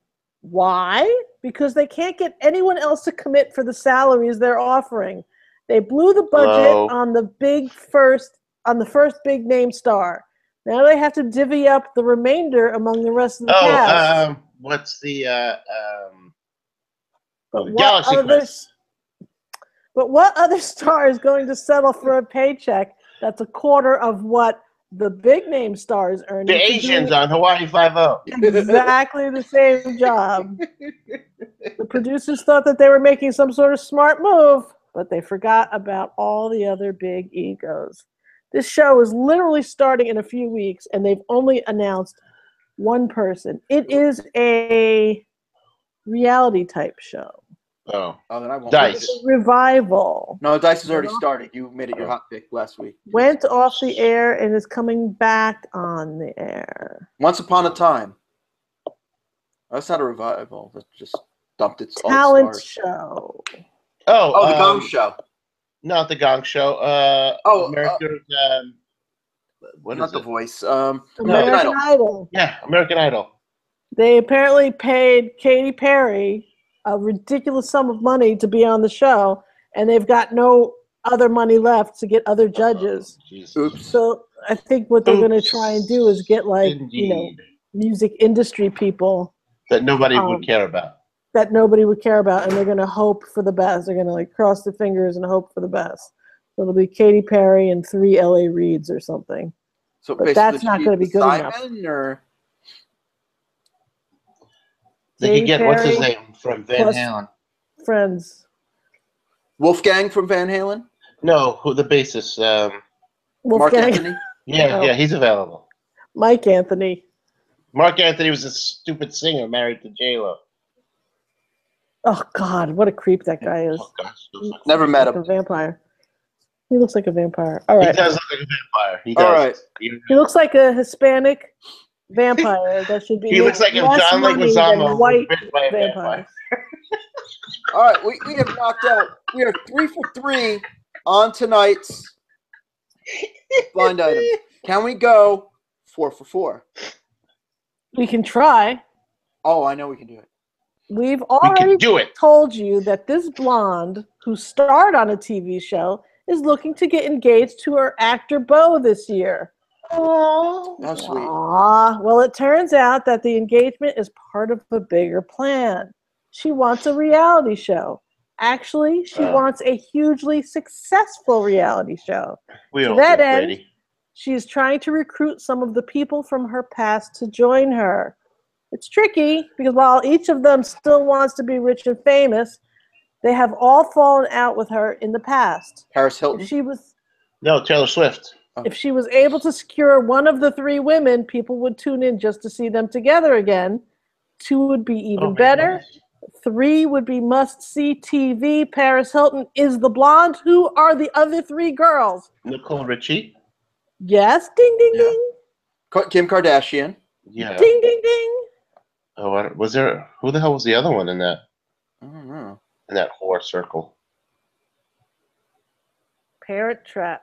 Why? Because they can't get anyone else to commit for the salaries they're offering. They blew the budget on the first big name star. Now they have to divvy up the remainder among the rest of the cast. What's the Galaxy Quest? But what other star is going to settle for a paycheck that's a quarter of what the big name stars earn? The Asians on Hawaii Five-O. Exactly the same job. The producers thought that they were making some sort of smart move, but they forgot about all the other big egos. This show is literally starting in a few weeks, and they've only announced one person. It is a reality type show. Oh, then I won't. Dice. It's a revival. No, Dice has already started. You made it your hot pick last week. Went off the air and is coming back on the air. Once Upon a Time. That's not a revival. That just dumped its talent show. Oh, the Gong Show. Not the Gong Show. America's. What not is The it? Voice. American Idol. Yeah, American Idol. They apparently paid Katy Perry a ridiculous sum of money to be on the show, and they've got no other money left to get other judges. Oops. So I think what they're going to try and do is get music industry people that nobody would care about. That nobody would care about, and they're going to hope for the best. They're going to cross their fingers and hope for the best. So it'll be Katy Perry and 3 L.A. Reeds or something. So but that's not going to be good enough. Or... They could get, what's his name, from Van Halen? Friends. Wolfgang from Van Halen? No, who the bassist? Mark Anthony? Yeah, he's available. Mike Anthony. Mark Anthony was a stupid singer married to J-Lo. Oh, God, what a creep that guy is. Oh, gosh, never met him. Like a vampire. He looks like a vampire. All right. He does look like a vampire. He does. All right. He looks like a Hispanic vampire that should be. He looks like if John Leguizamo was bitten by a vampire. All right, we have knocked out. We are 3 for 3 on tonight's blind item. Can we go 4 for 4? We can try. Oh, I know we can do it. We've already do it. Told you that this blonde who starred on a TV show is looking to get engaged to her actor beau this year. Oh, how sweet. Aww. Well, it turns out that the engagement is part of a bigger plan. She wants a reality show. Actually, she wants a hugely successful reality show. To that end, she is trying to recruit some of the people from her past to join her. It's tricky because while each of them still wants to be rich and famous, they have all fallen out with her in the past. Paris Hilton? No, Taylor Swift. If she was able to secure one of the 3 women, people would tune in just to see them together again. 2 would be even better. 3 would be must-see TV. Paris Hilton is the blonde. Who are the other 3 girls? Nicole Richie. Yes. Ding, ding, ding. Kim Kardashian. Yeah. Ding, ding, ding. Oh, was there? Who the hell was the other one in that? I don't know. In that whore circle. Parent Trap.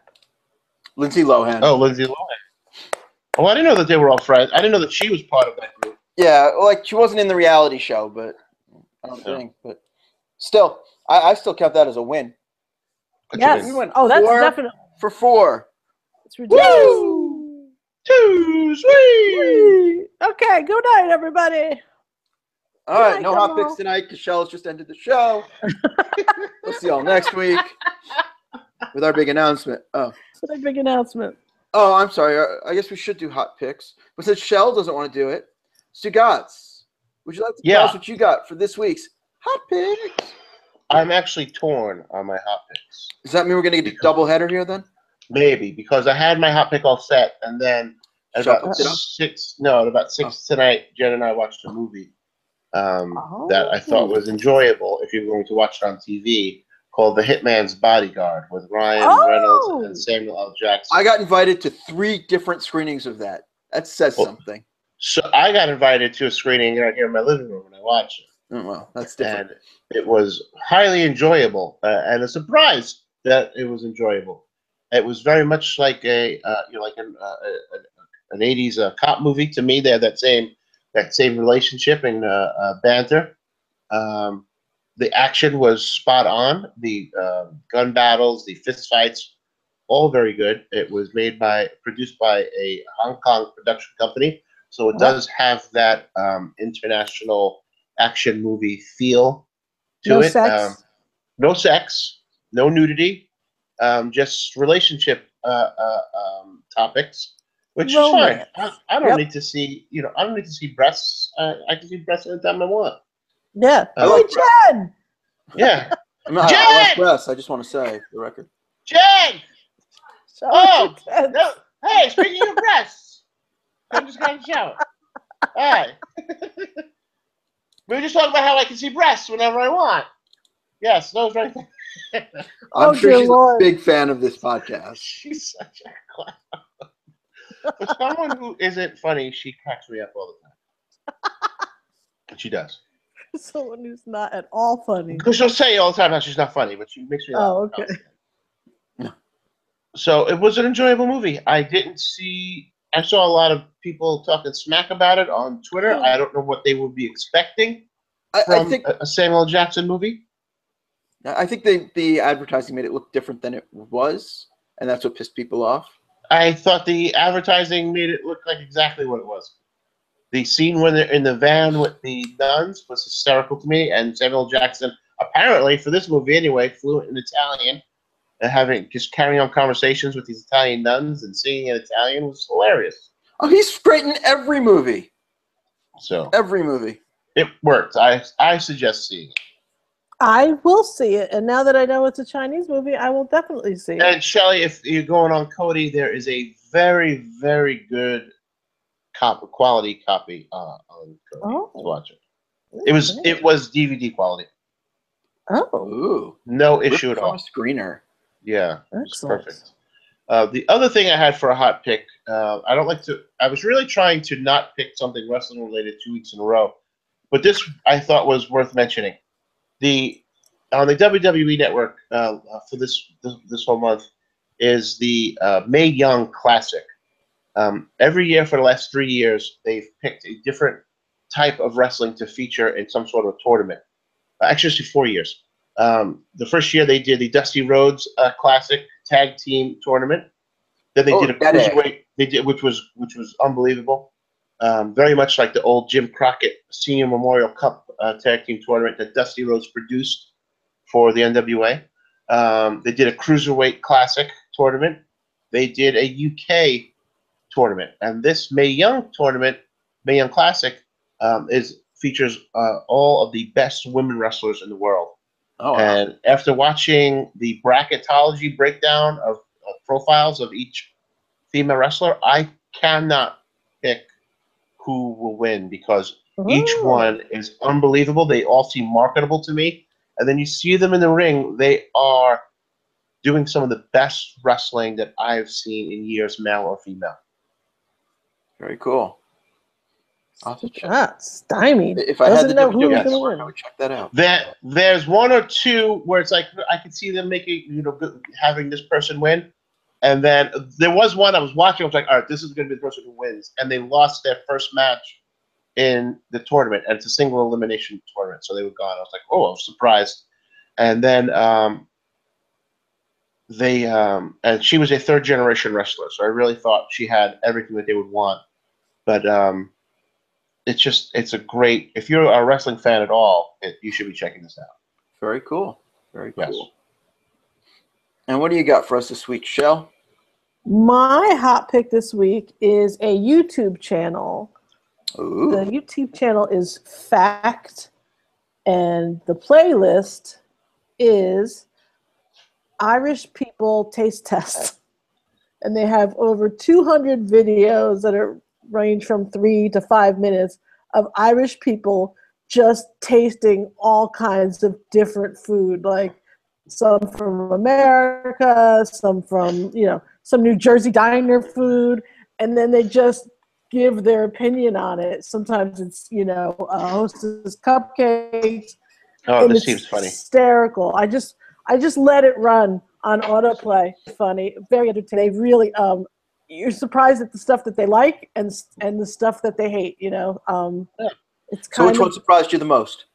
Lindsay Lohan. Oh, Lindsay Lohan. Oh, I didn't know that they were all friends. I didn't know that she was part of that group. Yeah, like she wasn't in the reality show, but I don't think. But still, I still count that as a win. Yes. We went that's 4 definitely for 4. It's ridiculous. Woo! Too sweet. Okay, good night, everybody. All right, no hot picks tonight because Shelle's just ended the show. We'll see y'all next week with our big announcement. Oh, big announcement. Oh, I'm sorry. I guess we should do hot picks, but since Shelle doesn't want to do it, Stugots, would you like to tell us what you got for this week's hot picks? I'm actually torn on my hot picks. Does that mean we're going to get a double header here then? Maybe, because I had my hot pick all set, and then at about 6 tonight, Jen and I watched a movie that I thought was enjoyable if you're going to watch it on TV, called The Hitman's Bodyguard with Ryan Reynolds and Samuel L. Jackson. I got invited to 3 different screenings of that. That says something. So I got invited to a screening right here in my living room, and I watched it. Oh, well, that's different. And it was highly enjoyable, and a surprise that it was enjoyable. It was very much like an 80s cop movie to me. They had that same relationship and banter. The action was spot on. The gun battles, the fist fights, all very good. It was produced by a Hong Kong production company, so it does have that international action movie feel to it. Sex. No sex, no nudity, just relationship topics, which is fine. I don't need to see, I don't need to see breasts. I can see breasts anytime I want. Yeah. Like Jen! Yeah. I like breasts, I just want to say, for the record. Jen! No. Hey, speaking of breasts, I'm just going to shout. Hi. We were just talking about how I can see breasts whenever I want. Yes, those right there. I'm sure she's a big fan of this podcast. She's such a clown. For someone who isn't funny, she cracks me up all the time. And she does. Someone who's not at all funny. Because she'll say all the time how she's not funny, but she makes me laugh. Oh, okay. So it was an enjoyable movie. I saw a lot of people talking smack about it on Twitter. I don't know what they would be expecting from a Samuel Jackson movie. I think the advertising made it look different than it was, and that's what pissed people off. I thought the advertising made it look like exactly what it was. The scene when they're in the van with the nuns was hysterical to me, and Samuel Jackson, apparently, for this movie anyway, fluent in Italian, and carrying on conversations with these Italian nuns and singing in Italian was hilarious. Oh, he's great in every movie. So every movie. It worked. I suggest seeing it. I will see it, and now that I know it's a Chinese movie, I will definitely see it. And Shelle, if you're going on Cody, there is a very, very good quality copy on Cody to watch it. It was DVD quality. Oh, ooh, no issue at all. Screener. Yeah, it's perfect. The other thing I had for a hot pick, I was really trying to not pick something wrestling related 2 weeks in a row, but this I thought was worth mentioning. On the WWE Network for this whole month is the Mae Young Classic. Every year for the last 3 years, they've picked a different type of wrestling to feature in some sort of tournament. Actually, 4 years. The first year they did the Dusty Rhodes Classic Tag Team Tournament. Then they did a cruiserweight. Which was unbelievable. Very much like the old Jim Crockett Senior Memorial Cup Tag Team Tournament that Dusty Rhodes produced for the NWA. They did a Cruiserweight Classic Tournament. They did a UK tournament. And this Mae Young tournament, Mae Young Classic, features all of the best women wrestlers in the world. Oh, wow. And after watching the bracketology breakdown of profiles of each female wrestler, I cannot pick who will win because each one is unbelievable. They all seem marketable to me. And then you see them in the ring, they are doing some of the best wrestling that I've seen in years, male or female. Very cool. Stymied. If I had the know who's WWE going to Network, win. I would check that out. There's one or two where it's like I could see them making, having this person win. And then there was one I was watching. I was like, all right, this is going to be the person who wins. And they lost their first match in the tournament, and it's a single elimination tournament. So they were gone. I was like, oh, I was surprised. And then and she was a third generation wrestler. So I really thought she had everything that they would want. But it's a great, if you're a wrestling fan at all, you should be checking this out. Very cool. Very cool. Yes. And what do you got for us this week, Shelle? My hot pick this week is a YouTube channel. Ooh. The YouTube channel is Fact, and the playlist is Irish People Taste Test. And they have over 200 videos that range from 3 to 5 minutes of Irish people just tasting all kinds of different food, like some from America, some from, some New Jersey diner food, and then they just give their opinion on it. Sometimes it's, Hostess cupcakes. Oh, this seems funny. Hysterical. I just let it run on autoplay. Funny, very entertaining. They really, you're surprised at the stuff that they like and the stuff that they hate. It's kind so which one surprised you the most?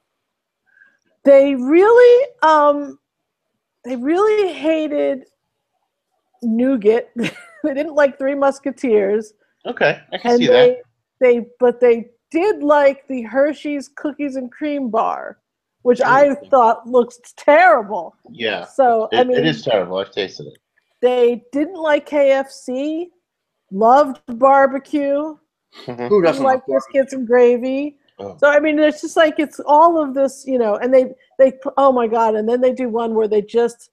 They really hated nougat. They didn't like Three Musketeers. Okay, I can see that. But they did like the Hershey's Cookies and Cream bar, which I thought looks terrible. Yeah. So it is terrible. I've tasted it. They didn't like KFC. Loved barbecue. Who doesn't like biscuits and gravy? Oh. So it's just like it's all of this, and they oh my god, and then they do one where they just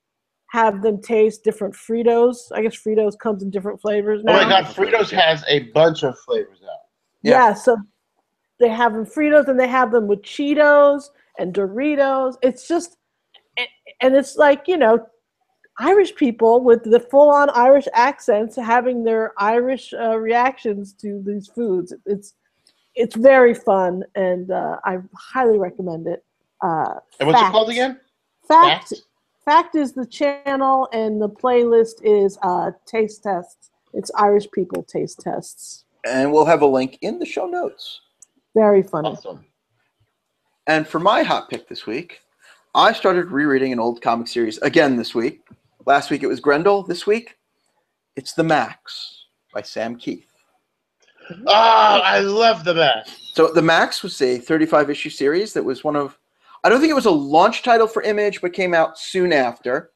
have them taste different Fritos. I guess Fritos comes in different flavors now. Oh my god, Fritos has a bunch of flavors out. Yeah, so they have them Fritos and they have them with Cheetos and Doritos. It's just, and it's like, Irish people with the full-on Irish accents having their Irish reactions to these foods. It's very fun, and I highly recommend it. And what's it called again? Fact is the channel, and the playlist is Taste Tests. It's Irish People Taste Tests. And we'll have a link in the show notes. Very funny. Awesome. And for my hot pick this week, I started rereading an old comic series again this week. Last week it was Grendel. This week, it's The Max by Sam Keith. Oh, I love The Max. So The Max was a 35-issue series that was one of, I don't think it was a launch title for Image, but came out soon after.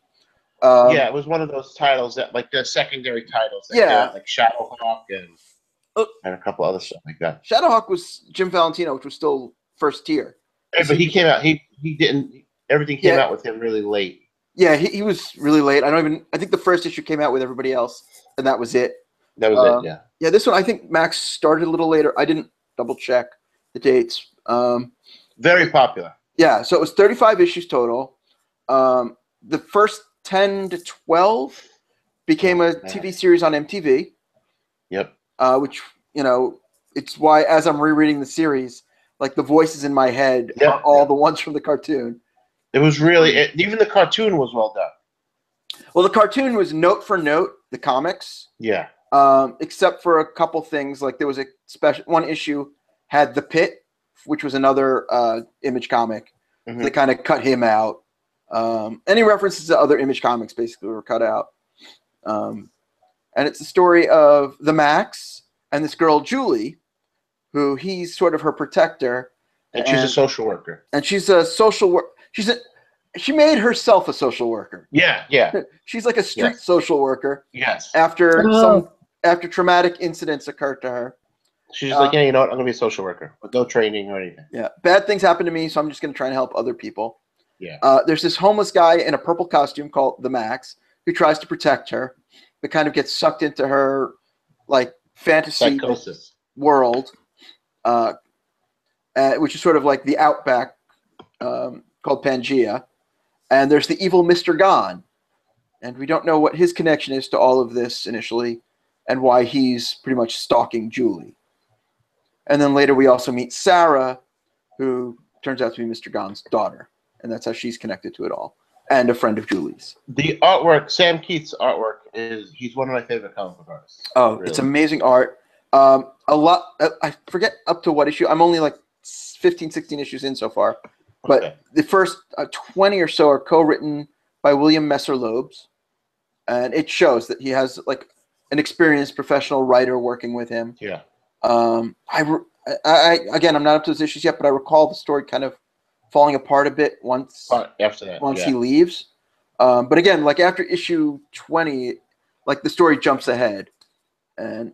Yeah, it was one of those titles that, like the secondary titles. That came out, like Shadowhawk and a couple other stuff like that. Shadowhawk was Jim Valentino, which was still first tier. Yeah, but he came out. He didn't. Everything came out with him really late. Yeah, he was really late. I think the first issue came out with everybody else, and that was it. That was it, yeah. Yeah, this one, I think Max started a little later. I didn't double check the dates. Very popular. Yeah, so it was 35 issues total. The first 10 to 12 became a TV series on MTV. Yep. Which, it's why as I'm rereading the series, like the voices in my head are all the ones from the cartoon. It was really, even the cartoon was well done. Well, the cartoon was note for note, the comics. Yeah. Except for a couple things, like there was a special one issue had The Pit, which was another Image comic. Mm-hmm. They kind of cut him out. Any references to other Image comics basically were cut out. And it's the story of the Max and this girl Julie, who he's sort of her protector. And she's a social worker. And she's a social worker. She made herself a social worker. Yeah, yeah. She's like a street social worker. Yes. After traumatic incidents occurred to her. She's like, yeah, you know what? I'm going to be a social worker with no training or anything. Yeah. Bad things happen to me, so I'm just going to try and help other people. Yeah. There's this homeless guy in a purple costume called the Max who tries to protect her, but kind of gets sucked into her like fantasy Psychosis world, which is sort of like the outback, called Pangea, and there's the evil Mr. Gon, and we don't know what his connection is to all of this initially, and why he's pretty much stalking Julie. And then later we also meet Sarah, who turns out to be Mr. Gon's daughter, and that's how she's connected to it all, and a friend of Julie's. The artwork, Sam Keith's artwork, he's one of my favorite comic book artists. Oh, really. It's amazing art. A lot, I forget up to what issue. I'm only like 15, 16 issues in so far. But Okay. the first 20 or so are co-written by William Messer-Loebs. And it shows that he has like an experienced professional writer working with him. Yeah. Again, I'm not up to those issues yet, but I recall the story kind of falling apart a bit once he leaves. But again, like after issue 20, like the story jumps ahead. And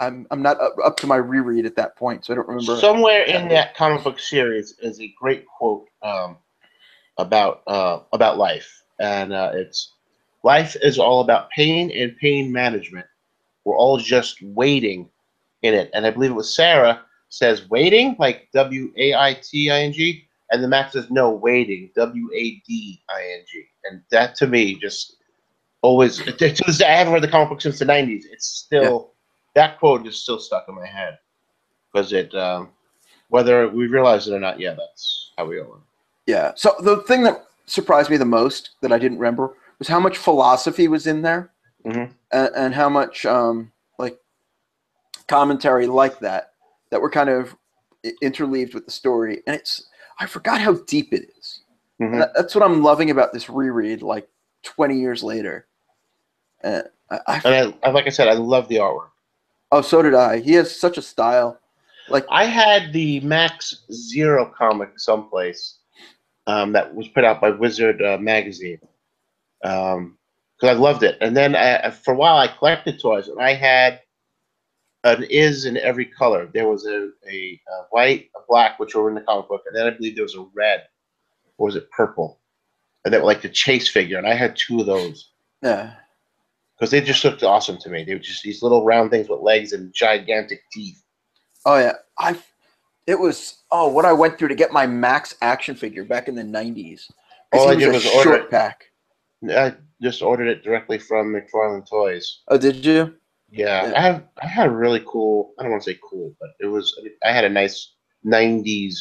I'm not up to my reread at that point, so I don't remember. Somewhere in that comic book series is a great quote about life, and it's life is all about pain and pain management. We're all just waiting in it, and I believe it was Sarah says waiting, like WAITING, and the Max says no, waiting, WADING, and that to me just always. To this day, I haven't read the comic book since the '90s. It's still. That quote is still stuck in my head because it, whether we realize it or not, yeah, that's how we all are. Yeah. So the thing that surprised me the most that I didn't remember was how much philosophy was in there, and how much like commentary like that were kind of interleaved with the story. And I forgot how deep it is. And that's what I'm loving about this reread, like 20 years later. And like I said, I love the artwork. Oh, so did I. He has such a style. Like I had the Max Zero comic someplace that was put out by Wizard magazine because I loved it. And then for a while I collected toys, and I had an Iz in every color. There was a white, a black, which were in the comic book, and then I believe there was a red, or was it purple? And they were like the chase figure, and I had 2 of those. Yeah. Because they just looked awesome to me. They were just these little round things with legs and gigantic teeth. Oh yeah, it was what I went through to get my Max action figure back in the '90s. All I did was order short pack. I just ordered it directly from McFarlane Toys. Oh, did you? Yeah, I had a really cool. I don't want to say cool, but I had a nice '90s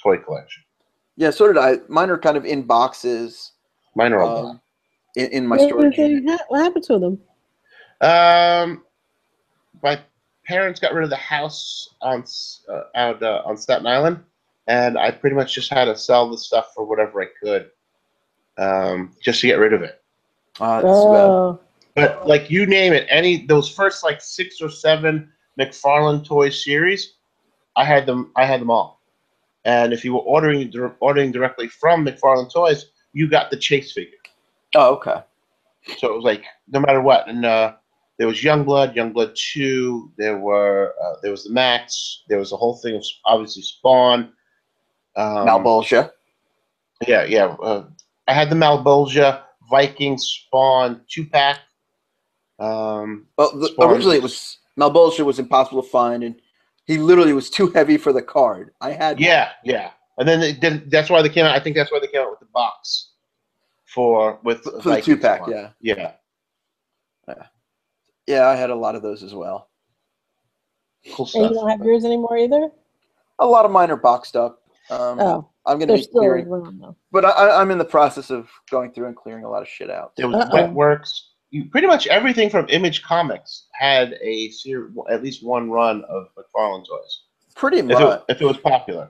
toy collection. Yeah, so did I. Mine are kind of in boxes. Mine are all black. In my storage unit. What happened to them? My parents got rid of the house on Staten Island, and I pretty much just had to sell the stuff for whatever I could, just to get rid of it. But like you name it, those first like 6 or 7 McFarlane Toys series, I had them all. And if you were ordering directly from McFarlane Toys, you got the chase figure. Oh, okay. So it was like no matter what, and there was Youngblood 2. There was the Max. There was a whole thing of obviously Spawn. Malbolgia. Yeah. I had the Malbolgia, Viking, Spawn 2-pack. Originally it was Malbolgia was impossible to find, and he literally was too heavy for the card. I had. Yeah. And then that's why they came out. I think that's why they came out with the box. For the 2-pack, yeah. Yeah, I had a lot of those as well. Cool stuff. And you don't have yours anymore either? A lot of mine are boxed up. I'm going to be clearing, but I'm in the process of going through and clearing a lot of shit out. There was Wetworks. Pretty much everything from Image Comics had at least one run of McFarlane Toys. Pretty much. If it was popular.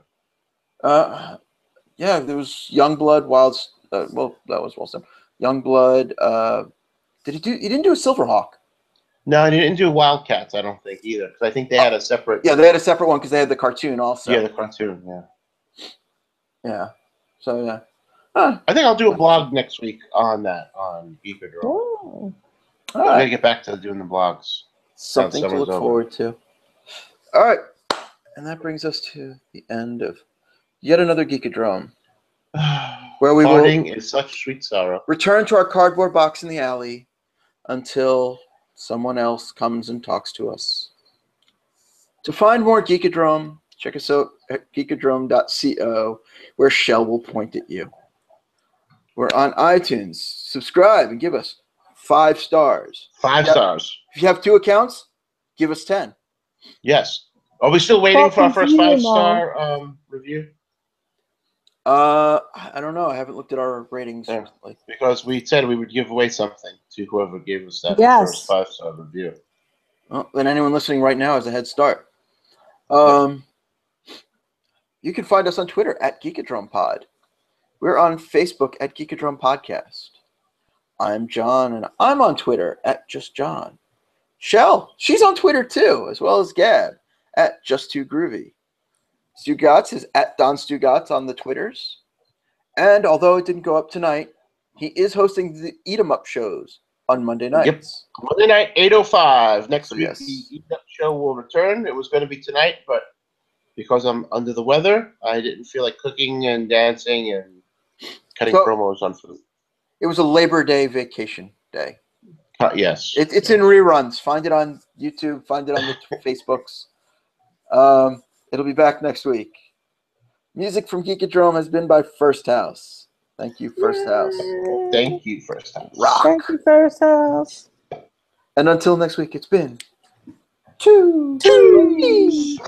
Yeah, there was Youngblood, that was Wilson. Youngblood. He didn't do a Silverhawk. No, he didn't do Wildcats, I don't think, either. Because I think they had a separate... Yeah, they had a separate one because they had the cartoon also. Yeah, the cartoon, yeah. Yeah. So, yeah. I think I'll do a blog next week on that, on Geekodrome. Oh. I'm going to get back to doing the blogs. Something to look forward to. All right. And that brings us to the end of yet another Geekodrome. Where we Parting is such sweet sorrow. Return to our cardboard box in the alley until someone else comes and talks to us. To find more Geekodrome, check us out at geekodrome.co, where Shelle will point at you. We're on iTunes. Subscribe and give us 5 stars. 5 stars. If you have 2 accounts, give us 10. Yes. Are we still waiting for our first 5-star review? I don't know. I haven't looked at our ratings recently. Because we said we would give away something to whoever gave us that first 5-star review. Well, then anyone listening right now has a head start. You can find us on Twitter at Geekodrome Pod. We're on Facebook at Geekodrome Podcast. I'm John, and I'm on Twitter at Just John. Shelle, she's on Twitter too, as well as Gab at Just Too Groovy. Stugots is at Don Stugots on the Twitters. And although it didn't go up tonight, he is hosting the Eat 'em Up shows on Monday nights. Yep. Monday night, 8:05. Next week, the Eat 'em Up show will return. It was going to be tonight, but because I'm under the weather, I didn't feel like cooking and dancing and cutting promos on food. It was a Labor Day vacation day. Yes. It's in reruns. Find it on YouTube. Find it on the Facebooks. It'll be back next week. Music from Geekodrome has been by First House. Thank you, First House. Thank you, First House. Rock. Thank you, First House. And until next week, it's been 2 sweet.